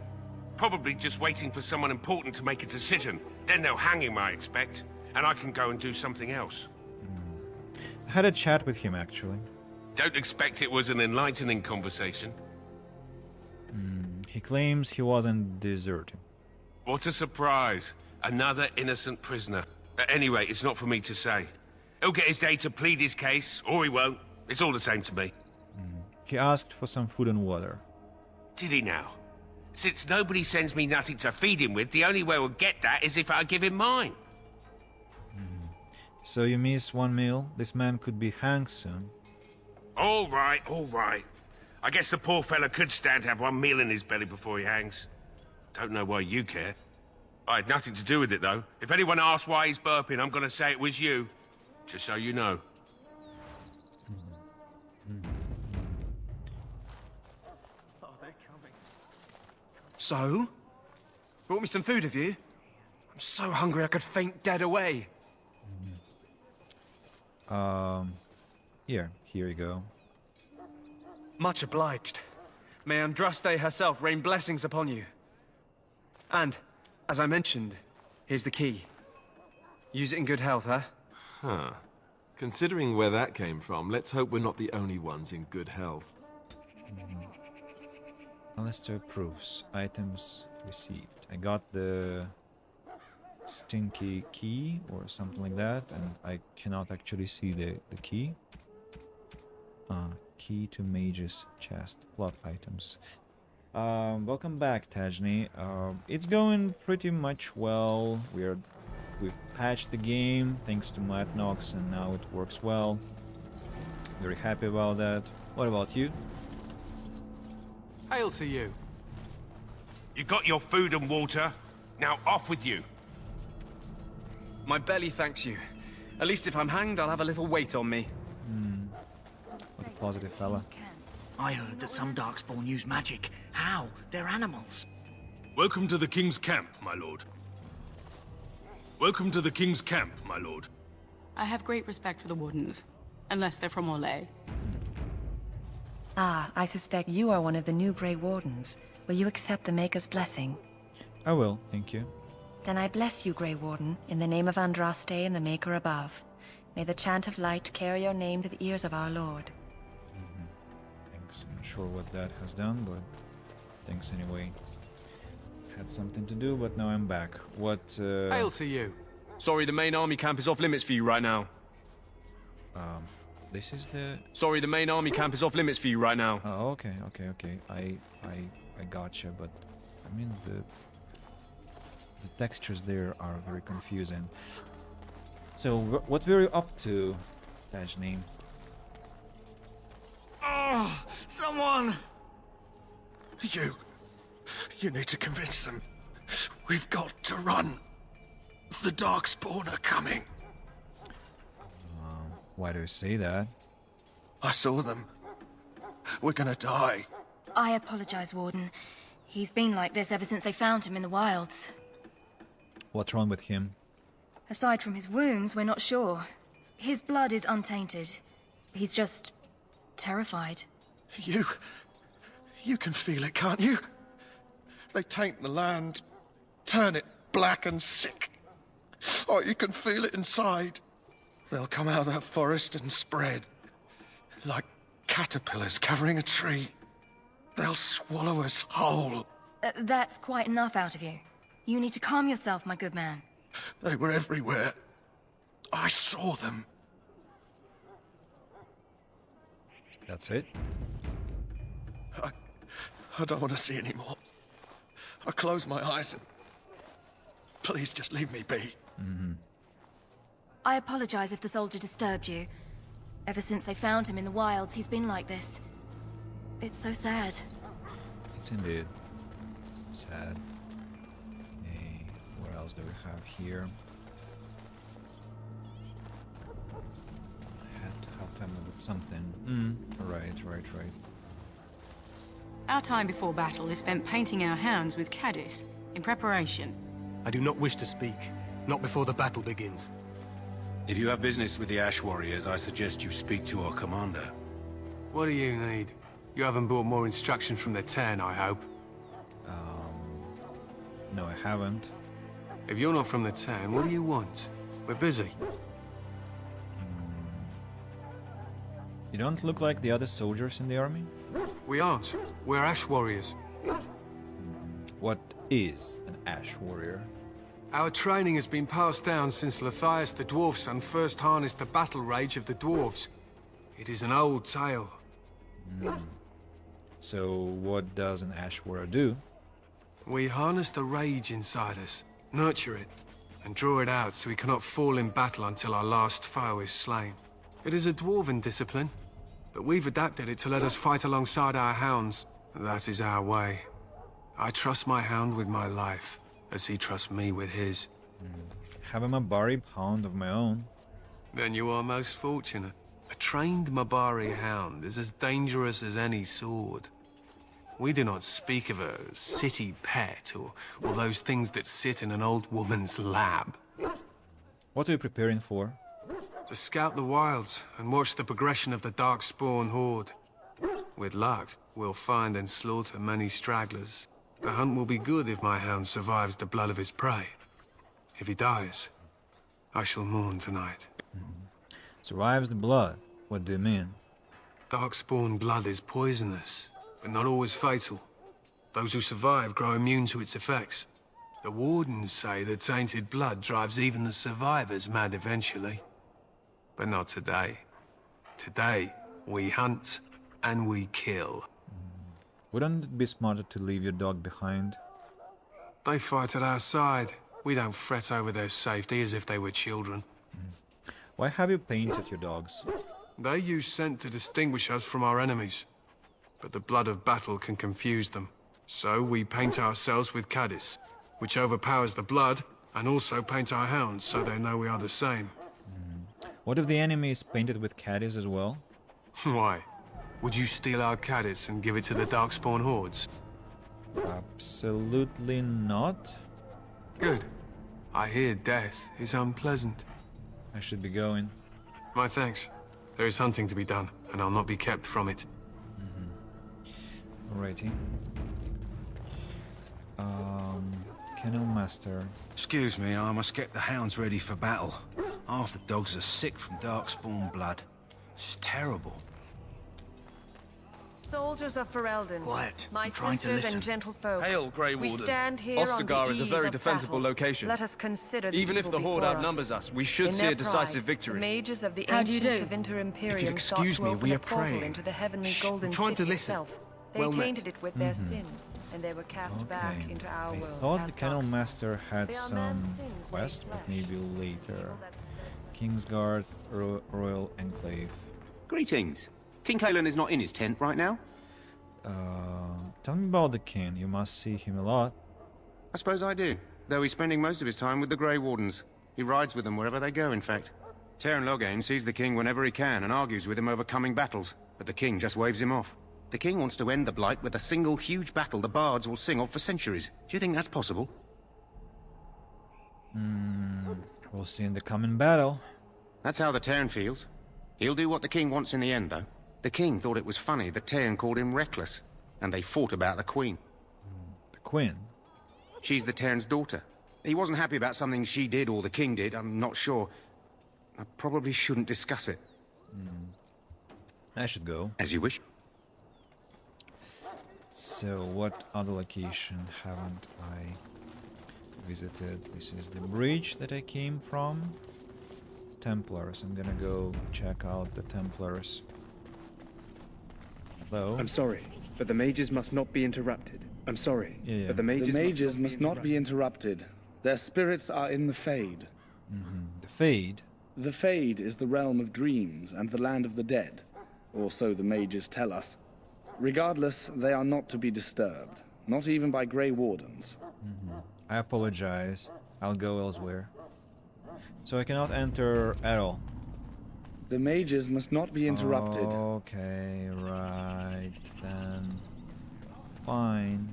Probably just waiting for someone important to make a decision. Then they'll hang him, I expect. And I can go and do something else. I had a chat with him, actually. Don't expect it was an enlightening conversation. He claims he wasn't deserting. What a surprise. Another innocent prisoner. At any rate, it's not for me to say. He'll get his day to plead his case, or he won't. It's all the same to me. He asked for some food and water. Did he now? Since nobody sends me nothing to feed him with, the only way we'll get that is if I give him mine. So you miss one meal? This man could be hanged soon. All right, all right. I guess the poor fella could stand to have one meal in his belly before he hangs. Don't know why you care. I had nothing to do with it, though. If anyone asks why he's burping, I'm gonna say it was you. Just so you know. Oh, they're coming. So? Brought me some food, have you? I'm so hungry I could faint dead away. Here you go. Much obliged. May Andraste herself rain blessings upon you. And, as I mentioned, here's the key. Use it in good health, huh? Huh. Considering where that came from, let's hope we're not the only ones in good health. Alistair proofs. Items received. I got the stinky key or something like that, and I cannot actually see the key. Key to Mage's chest. Plot items. Welcome back, Tajni. It's going pretty much well. We've patched the game thanks to Matt Knox, and now it works well. Very happy about that. What about you? Hail to you. You got your food and water. Now off with you. My belly thanks you. At least if I'm hanged, I'll have a little weight on me. What a positive fella. I heard that some Darkspawn use magic. How? They're animals. Welcome to the King's camp, my lord. Welcome to the King's camp, my lord. I have great respect for the Wardens, unless they're from Orlais. Ah, I suspect you are one of the new Grey Wardens. Will you accept the Maker's blessing? I will, thank you. Then I bless you, Grey Warden, in the name of Andraste and the Maker above. May the chant of light carry your name to the ears of our Lord. Thanks. I'm not sure what that has done, but thanks anyway. Had something to do, but now I'm back. What, Hail to you. Sorry, the main army camp is off limits for you right now. This is the... Sorry, the main army camp is off limits for you right now. Oh, okay. I gotcha, but I mean the textures there are very confusing. So what were you up to, Tajni? Oh, someone! You You need to convince them. We've got to run. The Darkspawn are coming. Why do you say that? I saw them. We're gonna die. I apologize, Warden. He's been like this ever since they found him in the wilds. What's wrong with him? Aside from his wounds, we're not sure. His blood is untainted. He's just terrified. You can feel it, can't you? They taint the land, turn it black and sick. Oh, you can feel it inside. They'll come out of that forest and spread. Like caterpillars covering a tree. They'll swallow us whole. That's quite enough out of you. You need to calm yourself, my good man. They were everywhere. I saw them. That's it? I don't want to see any more. I close my eyes and... Please just leave me be. I apologize if the soldier disturbed you. Ever since they found him in the wilds, he's been like this. It's so sad. It's indeed sad. Okay, what else do we have here? I had to help him with something. Right. Our time before battle is spent painting our hounds with caddis, in preparation. I do not wish to speak. Not before the battle begins. If you have business with the Ash Warriors, I suggest you speak to our commander. What do you need? You haven't brought more instruction from the Ten, I hope. No, I haven't. If you're not from the Ten, what do you want? We're busy. You don't look like the other soldiers in the army? We aren't. We're Ash Warriors. What is an Ash Warrior? Our training has been passed down since Lathias the Dwarf Son first harnessed the battle rage of the dwarves. It is an old tale. So what does an Ash Warrior do? We harness the rage inside us, nurture it, and draw it out so we cannot fall in battle until our last foe is slain. It is a dwarven discipline, but we've adapted it to let us fight alongside our hounds. That is our way. I trust my hound with my life, as he trusts me with his. Have a Mabari hound of my own. Then you are most fortunate. A trained Mabari hound is as dangerous as any sword. We do not speak of a city pet or those things that sit in an old woman's lap. What are you preparing for? To scout the wilds and watch the progression of the Darkspawn horde. With luck, we'll find and slaughter many stragglers. The hunt will be good if my hound survives the blood of his prey. If he dies, I shall mourn tonight. Survives the blood? What do you mean? Darkspawn blood is poisonous, but not always fatal. Those who survive grow immune to its effects. The Wardens say the tainted blood drives even the survivors mad eventually. But not today. Today, we hunt and we kill. Wouldn't it be smarter to leave your dog behind? They fight at our side. We don't fret over their safety as if they were children. Why have you painted your dogs? They use scent to distinguish us from our enemies. But the blood of battle can confuse them. So we paint ourselves with caddis, which overpowers the blood, and also paint our hounds so they know we are the same. What if the enemy is painted with caddis as well? Why? Would you steal our caddis and give it to the Darkspawn hordes? Absolutely not. Good. I hear death is unpleasant. I should be going. My thanks. There is hunting to be done, and I'll not be kept from it. Alrighty. Kennel Master. Excuse me, I must get the hounds ready for battle. Half the dogs are sick from Darkspawn blood. It's terrible. Soldiers of Ferelden. Quiet. My I'm trying to sisters listen. and gentle-folk. Hail, Grey We Warden. stand here Ostagar on the is a eve very of defensible battle. location. Let us consider the Even if evil the Horde before outnumbers us, we should In see their a decisive pride, victory. The mages of the How do you ancient do? Tevinter Imperium excuse sought me, to open we a are portal praying. into the heavenly Shh, golden I'm trying city to listen. itself. They Well met. tainted it with their sin, and they were cast back into our I world. thought as the Kennel Darkspawn. Master had They are some man's sins quest, made but flesh. maybe later. Kingsguard, Royal Enclave. Greetings. King Kalen is not in his tent right now? Tell me about the king. You must see him a lot. I suppose I do, though he's spending most of his time with the Grey Wardens. He rides with them wherever they go, in fact. Teyrn Loghain sees the king whenever he can and argues with him over coming battles, but the king just waves him off. The king wants to end the Blight with a single huge battle the bards will sing of for centuries. Do you think that's possible? We'll see in the coming battle. That's how the Teyrn feels. He'll do what the king wants in the end, though. The king thought it was funny that Teyrn called him reckless, and they fought about the queen. The queen? She's the Teyrn's daughter. He wasn't happy about something she did or the king did, I'm not sure. I probably shouldn't discuss it. I should go. As you wish. So, what other location haven't I visited? This is the bridge that I came from. Templars. I'm gonna go check out the Templars. Hello? I'm sorry, but the mages must not be interrupted. I'm sorry, Yeah. but the mages must not be interrupted. Their spirits are in the Fade. The Fade? The Fade is the realm of dreams and the land of the dead, or so the mages tell us. Regardless, they are not to be disturbed, not even by Grey Wardens. I apologize. I'll go elsewhere. So I cannot enter at all. The mages must not be interrupted. Okay, right then. Fine.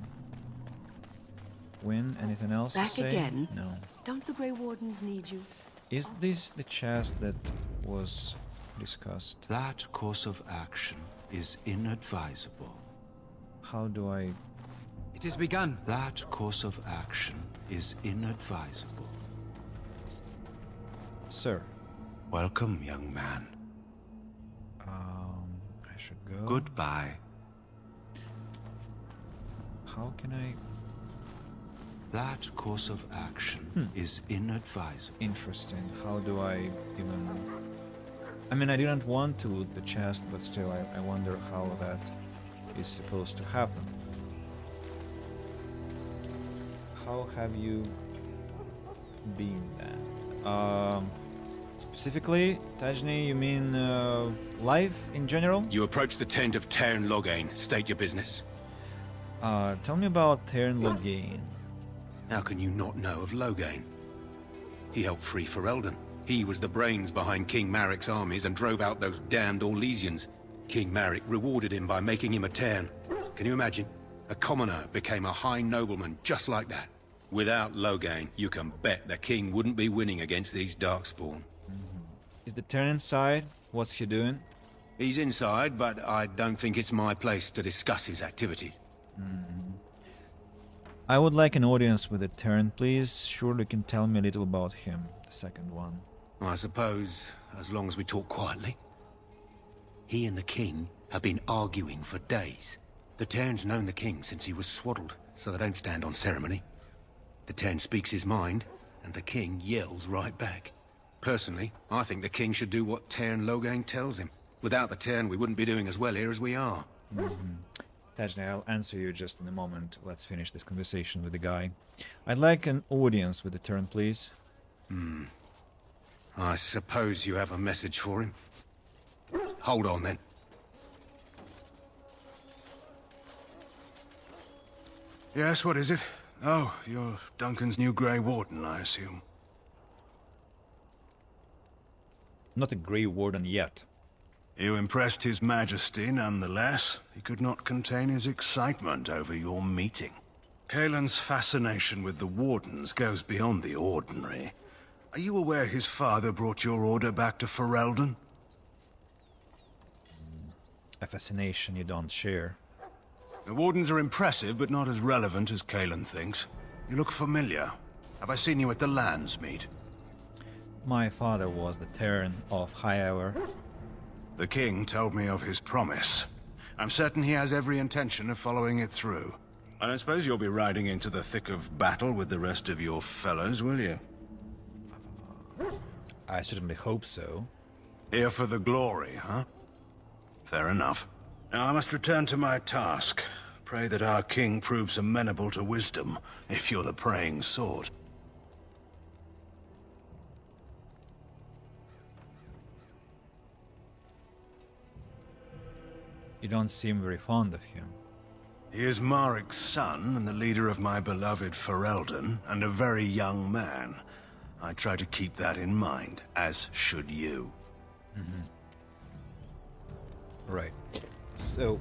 Win, anything else Back to say? again? No. Don't the Grey Wardens need you? Is this the chest that was discussed? That course of action is inadvisable. How do I... It has begun. That course of action is inadvisable. Sir. Welcome, young man. I should go. Goodbye. How can I... That course of action is inadvisable. Interesting. How do I even... I mean, I didn't want to loot the chest, but still, I wonder how that is supposed to happen. How have you been then? Specifically, Tajni, you mean life in general? You approach the tent of Teyrn Loghain. State your business. Tell me about Teyrn Loghain. How can you not know of Loghain? He helped free Ferelden. He was the brains behind King Maric's armies and drove out those damned Orlesians. King Maric rewarded him by making him a Teyrn. Can you imagine? A commoner became a high nobleman just like that. Without Loghain, you can bet the king wouldn't be winning against these Darkspawn. Is the Teyrn inside? What's he doing? He's inside, but I don't think it's my place to discuss his activities. I would like an audience with the Teyrn, please. Surely you can tell me a little about him, the second one. I suppose, as long as we talk quietly. He and the king have been arguing for days. The Teyrn's known the king since he was swaddled, so they don't stand on ceremony. The Teyrn speaks his mind, and the king yells right back. Personally, I think the king should do what Teyrn Loghain tells him. Without the Teyrn, we wouldn't be doing as well here as we are. Tajni, I'll answer you just in a moment. Let's finish this conversation with the guy. I'd like an audience with the Teyrn, please. I suppose you have a message for him. Hold on, then. Yes, what is it? Oh, you're Duncan's new Grey Warden, I assume. Not a Grey Warden yet. You impressed His Majesty, nonetheless. He could not contain his excitement over your meeting. Kaelin's fascination with the Wardens goes beyond the ordinary. Are you aware his father brought your order back to Ferelden? A fascination you don't share. The Wardens are impressive, but not as relevant as Kaelin thinks. You look familiar. Have I seen you at the Landsmeet? My father was the Teyrn of Highour. The king told me of his promise. I'm certain he has every intention of following it through. I don't suppose you'll be riding into the thick of battle with the rest of your fellows, will you? I certainly hope so. Here for the glory, huh? Fair enough. Now I must return to my task. Pray that our king proves amenable to wisdom, if you're the praying sort. You don't seem very fond of him. He is Marik's son and the leader of my beloved Ferelden, and a very young man. I try to keep that in mind, as should you. Right. So,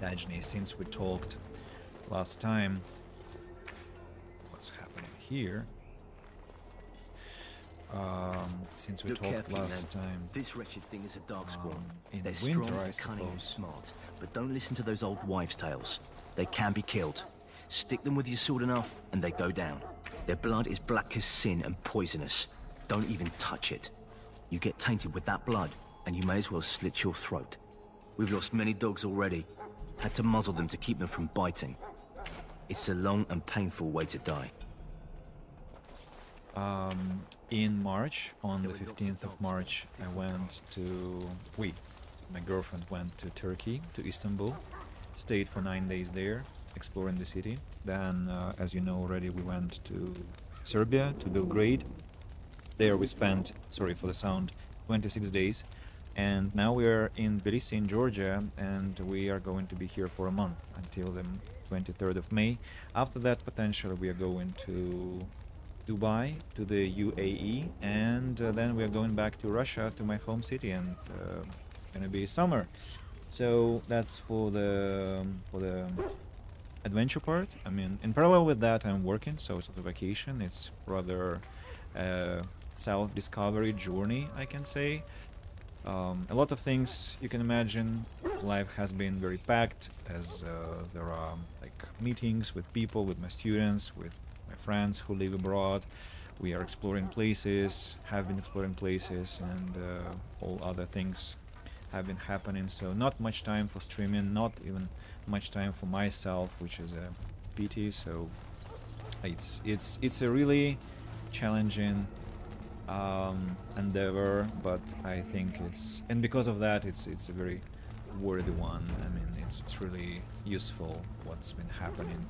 Dajni, since we talked last time, what's happening here? Since we Look talked carefully, last man. time, This wretched thing is a darkspawn. in They're winter, strong, I cunning, and suppose. smart. But don't listen to those old wives' tales. They can be killed. Stick them with your sword enough, and they go down. Their blood is black as sin and poisonous. Don't even touch it. You get tainted with that blood, and you may as well slit your throat. We've lost many dogs already. Had to muzzle them to keep them from biting. It's a long and painful way to die. In March, on the 15th of March, my girlfriend went to Turkey, to Istanbul, stayed for 9 days there, exploring the city. Then, as you know already, we went to Serbia, to Belgrade. There we spent, sorry for the sound, 26 days. And now we are in Tbilisi, in Georgia, and we are going to be here for a month until the 23rd of May. After that, potentially, we are going to Dubai, to the UAE, and then we are going back to Russia, to my home city, and gonna be summer. So that's for the adventure part. I mean, in parallel with that, I'm working, so it's not a vacation. It's rather self-discovery journey, I can say. A lot of things you can imagine. Life has been very packed, as there are like meetings with people, with my students, with my friends who live abroad. We are exploring places, have been exploring places, and all other things have been happening. So not much time for streaming, not even much time for myself, which is a pity. So it's a really challenging endeavor, but I think and because of that, it's a very worthy one. I mean, it's really useful what's been happening.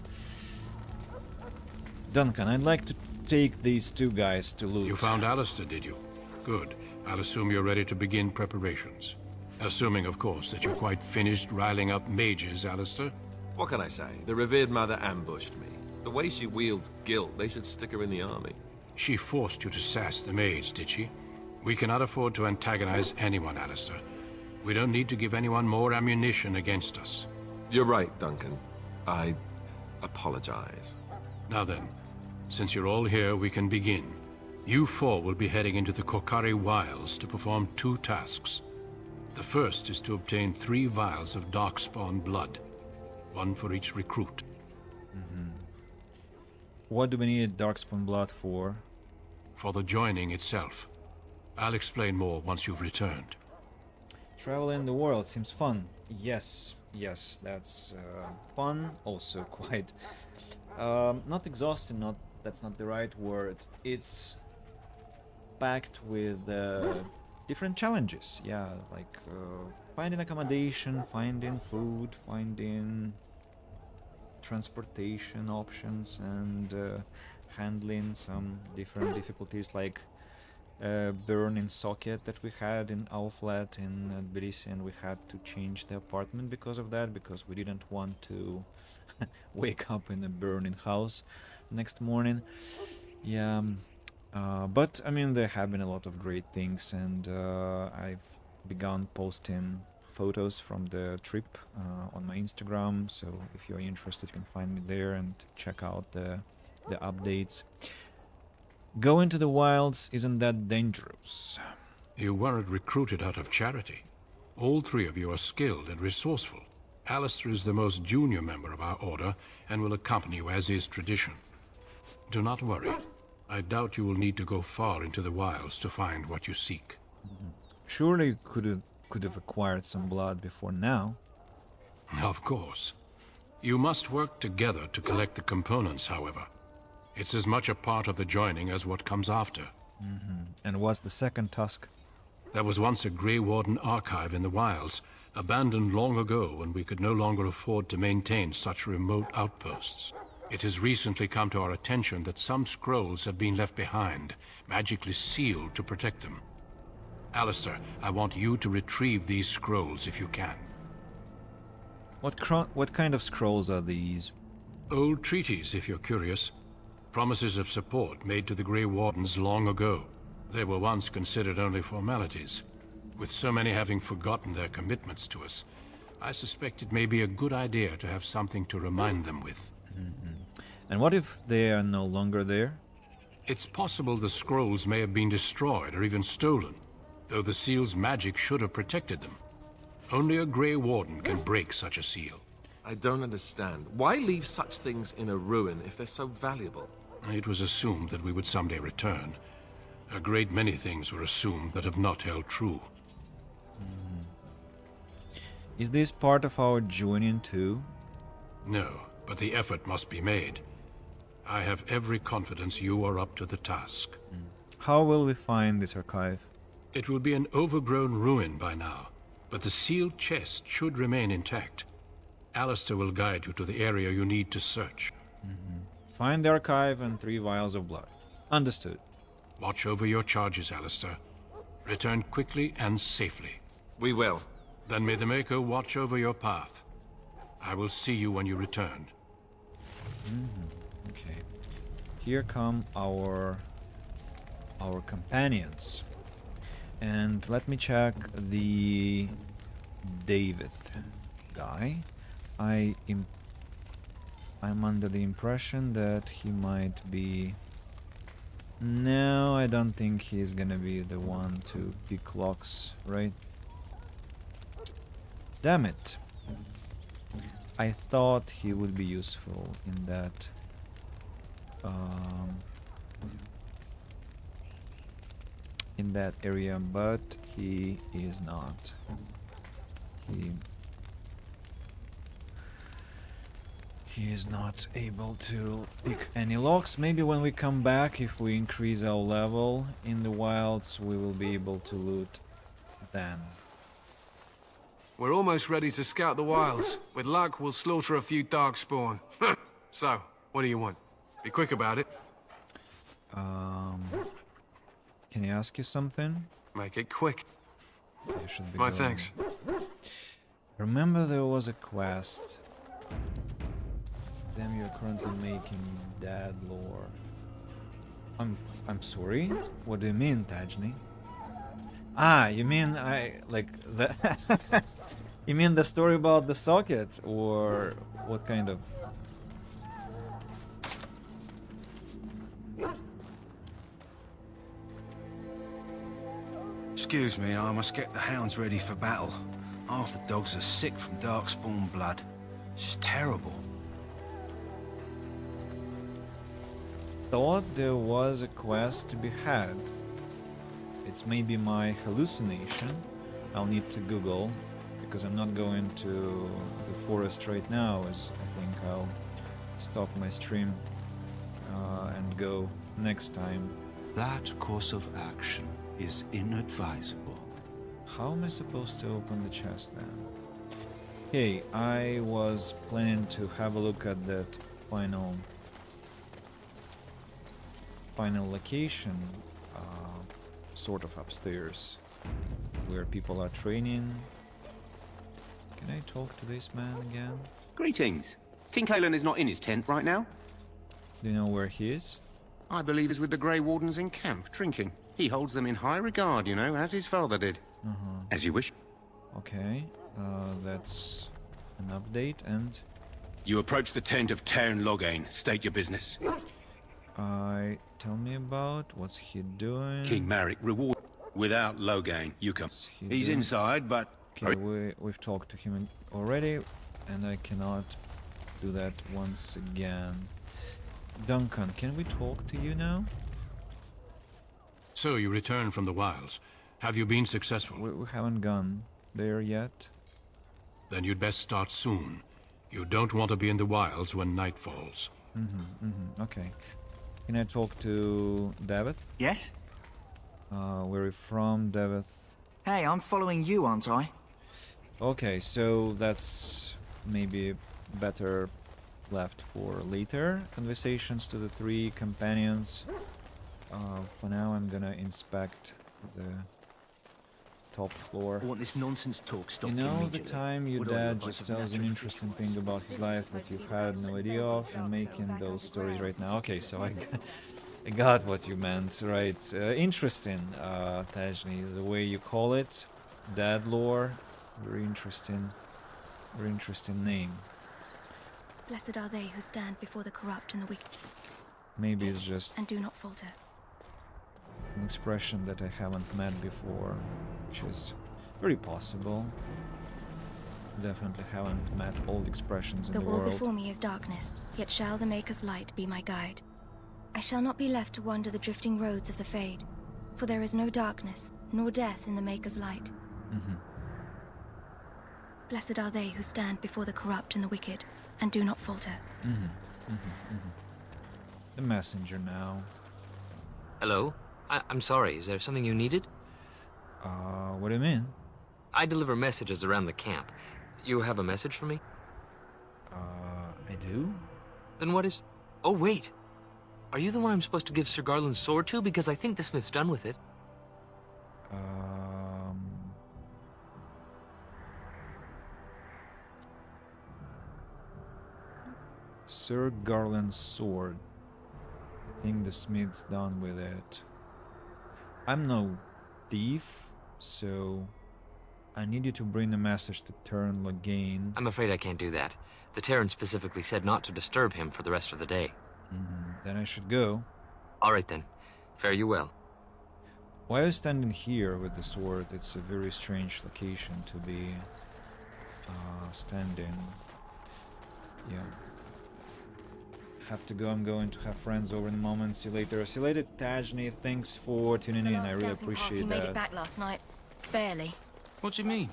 Duncan, I'd like to take these two guys to loot. You found Alistair, did you? Good. I'll assume you're ready to begin preparations. Assuming, of course, that you're quite finished riling up mages, Alistair. What can I say? The revered mother ambushed me. The way she wields guilt, they should stick her in the army. She forced you to sass the mage, did she? We cannot afford to antagonize anyone, Alistair. We don't need to give anyone more ammunition against us. You're right, Duncan. I apologize. Now then, since you're all here, we can begin. You four will be heading into the Korcari Wilds to perform 2 tasks. The first is to obtain 3 vials of Darkspawn blood, 1 for each recruit. What do we need Darkspawn blood for? For the joining itself. I'll explain more once you've returned. Traveling the world seems fun. Yes, that's fun. Also quite not exhausting. That's not the right word. It's packed with different challenges. Yeah, like finding accommodation, finding food, finding transportation options, and handling some different difficulties, like burning socket that we had in our flat in Tbilisi, and we had to change the apartment because of that, because we didn't want to wake up in a burning house next morning. Yeah, but I mean, there have been a lot of great things, and I've begun posting photos from the trip on my Instagram, so if you're interested, you can find me there and check out the updates. Going to the wilds isn't that dangerous. You weren't recruited out of charity. All 3 of you are skilled and resourceful. Alistair is the most junior member of our order and will accompany you as is tradition. Do not worry. I doubt you will need to go far into the wilds to find what you seek. Surely you could have acquired some blood before now. Of course. You must work together to collect the components, however. It's as much a part of the joining as what comes after. And what's the second task? There was once a Grey Warden archive in the wilds, abandoned long ago when we could no longer afford to maintain such remote outposts. It has recently come to our attention that some scrolls have been left behind, magically sealed to protect them. Alistair, I want you to retrieve these scrolls if you can. What kind of scrolls are these? Old treaties, if you're curious. Promises of support made to the Grey Wardens long ago. They were once considered only formalities. With so many having forgotten their commitments to us, I suspect it may be a good idea to have something to remind them with. And what if they are no longer there? It's possible the scrolls may have been destroyed or even stolen, though the seal's magic should have protected them. Only a Grey Warden can break such a seal. I don't understand. Why leave such things in a ruin if they're so valuable? It was assumed that we would someday return. A great many things were assumed that have not held true. Is this part of our joining too? No, but the effort must be made. I have every confidence you are up to the task. How will we find this archive? It will be an overgrown ruin by now, but the sealed chest should remain intact. Alistair will guide you to the area you need to search. Find the archive and 3 vials of blood. Understood. Watch over your charges, Alistair. Return quickly and safely. We will. Then may the Maker watch over your path. I will see you when you return. Okay. Here come our companions. And let me check the David guy. I'm under the impression that he might be... No, I don't think he's gonna be the one to pick locks, right? Damn it. I thought he would be useful in that. In that area, but he is not. He is not able to pick any locks. Maybe when we come back, if we increase our level in the wilds, we will be able to loot then. We're almost ready to scout the wilds. With luck, we'll slaughter a few darkspawn. So, what do you want? Be quick about it. Can I ask you something? Make it quick. Okay, should be My going. thanks. Remember there was a quest. Damn, you're currently making dead lore. I'm sorry? What do you mean, Tajni? Ah, you mean the you mean the story about the socket, or what kind of... Excuse me, I must get the hounds ready for battle. Half the dogs are sick from darkspawn blood. It's terrible. Thought there was a quest to be had. It's maybe my hallucination. I'll need to Google, because I'm not going to the forest right now, as I think I'll stop my stream and go next time. That course of action is inadvisable. How am I supposed to open the chest then? Hey, I was planning to have a look at that final location, sort of upstairs, where people are training. Can I talk to this man again? Greetings. King Kalen is not in his tent right now. Do you know where he is? I believe he's with the Grey Wardens in camp, drinking. He holds them in high regard, you know, as his father did. As you wish. Okay, that's an update, and... You approach the tent of Tairn Loghain. State your business. Tell me about what's he doing. King Marek reward. Without Loghain, you come. He's doing? inside, but... Okay, we've talked to him already, and I cannot do that once again. Duncan, can we talk to you now? So you returned from the wilds. Have you been successful? We haven't gone there yet. Then you'd best start soon. You don't want to be in the wilds when night falls. Okay. Can I talk to David? Yes? Where are you from, David? Hey, I'm following you, aren't I? Okay, so that's maybe better left for later. Conversations to the 3 companions. For now, I'm gonna inspect the top floor. I want this nonsense talk stopped You know, the immediately. time your What are the dad advice just of tells you an natural interesting thing about his life that you had no idea of, and making those stories right now. Okay, so I got what you meant, right? Interesting, Tajni, the way you call it, dad lore, very interesting name. Blessed are they who stand before the corrupt and the wicked. Maybe it's just And do not falter. an expression that I haven't met before, which is very possible. Definitely haven't met all the expressions in The the wall world. before me is darkness, yet shall the Maker's light be my guide. I shall not be left to wander the drifting roads of the Fade, for there is no darkness, nor death in the Maker's light. Blessed are they who stand before the corrupt and the wicked, and do not falter. The messenger now. Hello? I'm sorry, is there something you needed? What do you mean? I deliver messages around the camp. You have a message for me? I do? Then what is... Oh, wait. Are you the one I'm supposed to give Sir Garland's sword to? Because I think the smith's done with it. Sir Garland's sword. I think the smith's done with it. I'm no thief, so I need you to bring a message to Terran Loghain. I'm afraid I can't do that. The Terran specifically said not to disturb him for the rest of the day. Then I should go. All right then. Fare you well. Why are you standing here with the sword? It's a very strange location to be standing. Yeah. Have to go. I'm going to have friends over in a moment. See you later. See you later, Tajni. Thanks for tuning in. I really appreciate Made it that. back last night. Barely. What do you mean?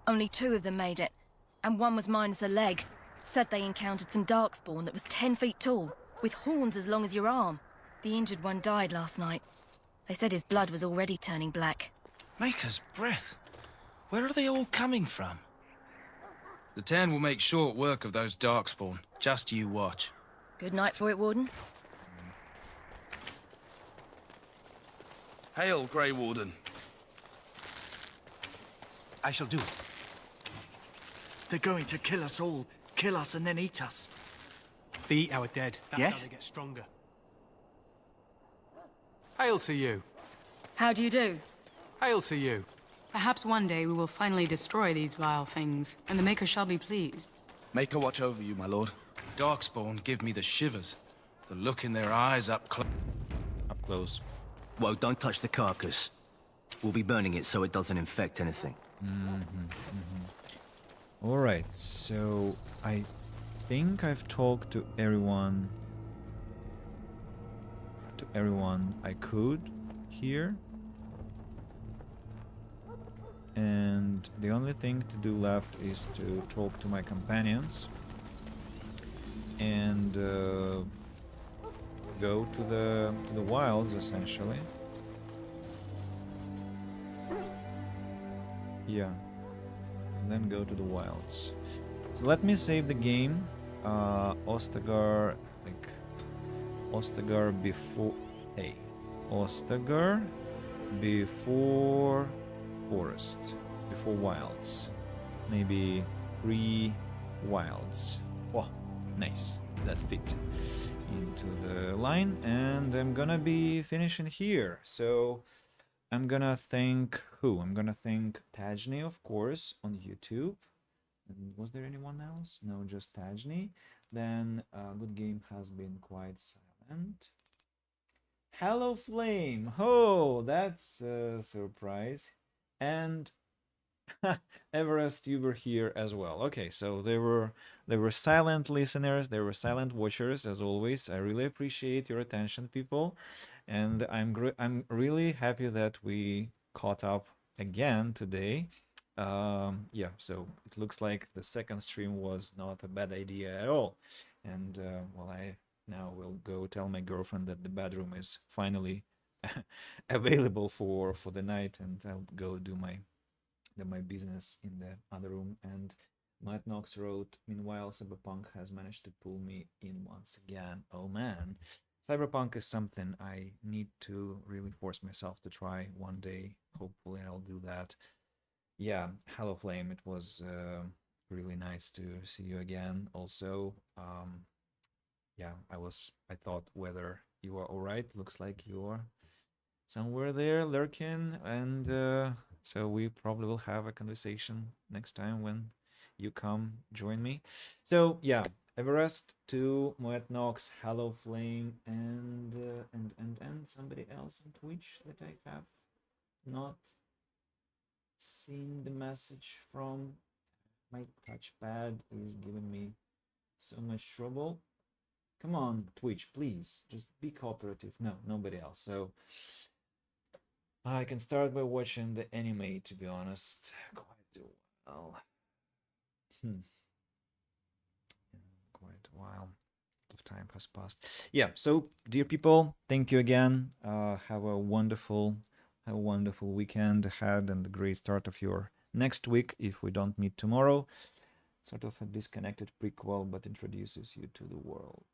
Only 2 of them made it, and one was minus a leg. Said they encountered some darkspawn that was 10 feet tall, with horns as long as your arm. The injured one died last night. They said his blood was already turning black. Maker's breath. Where are they all coming from? The Terran will make short work of those darkspawn. Just you watch. Good night for it, Warden. Hail, Grey Warden. I shall do it. They're going to kill us all. Kill us and then eat us. They eat our dead. That's Yes? how they get stronger. Hail to you. How do you do? Hail to you. Perhaps one day we will finally destroy these vile things, and the Maker shall be pleased. Make a watch over you, my lord. Darkspawn give me the shivers. The look in their eyes up close. Up close. Whoa, don't touch the carcass. We'll be burning it so it doesn't infect anything. Alright, so I think I've talked to everyone I could here. And the only thing to do left is to talk to my companions and go to the wilds, essentially. Yeah, and then go to the wilds. So let me save the game. Ostagar before. Hey, Ostagar before forest, before wilds. Maybe 3 wilds. Oh, nice. That fit into the line, and I'm gonna be finishing here. So I'm gonna thank who? I'm gonna thank Tajni, of course, on YouTube. And was there anyone else? No, just Tajni. Then Good Game has been quite silent. Hello Flame! Oh, that's a surprise. And Everest, you were here as well. Okay, so they were silent listeners, they were silent watchers as always. I really appreciate your attention, people, and I'm really happy that we caught up again today. Yeah, so it looks like the second stream was not a bad idea at all. And well, I now will go tell my girlfriend that the bedroom is finally available for the night, and I'll go do my business in the other room. And Matt Knox wrote, meanwhile, Cyberpunk has managed to pull me in once again. Oh man. Cyberpunk is something I need to really force myself to try one day. Hopefully I'll do that. Yeah, Hello Flame, it was really nice to see you again. Also, yeah, I thought whether you are alright. Looks like you're somewhere there lurking, and so we probably will have a conversation next time when you come join me. So yeah, Everest to Moet Nox, Hello Flame, and somebody else on Twitch that I have not seen the message from. My touchpad is giving me so much trouble. Come on, Twitch, please, just be cooperative. No, nobody else. So I can start by watching the anime, to be honest. Quite well. Quite a while of time has passed. Yeah, so dear people, thank you again. Have a wonderful weekend ahead and a great start of your next week if we don't meet tomorrow. Sort of a disconnected prequel, but introduces you to the world.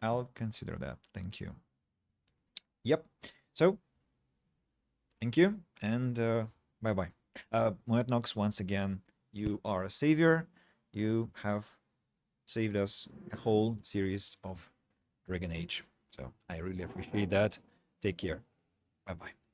I'll consider that. Thank you. Yep. So, thank you, and bye-bye. Moet Nox, once again, you are a savior. You have saved us a whole series of Dragon Age. So, I really appreciate that. Take care. Bye-bye.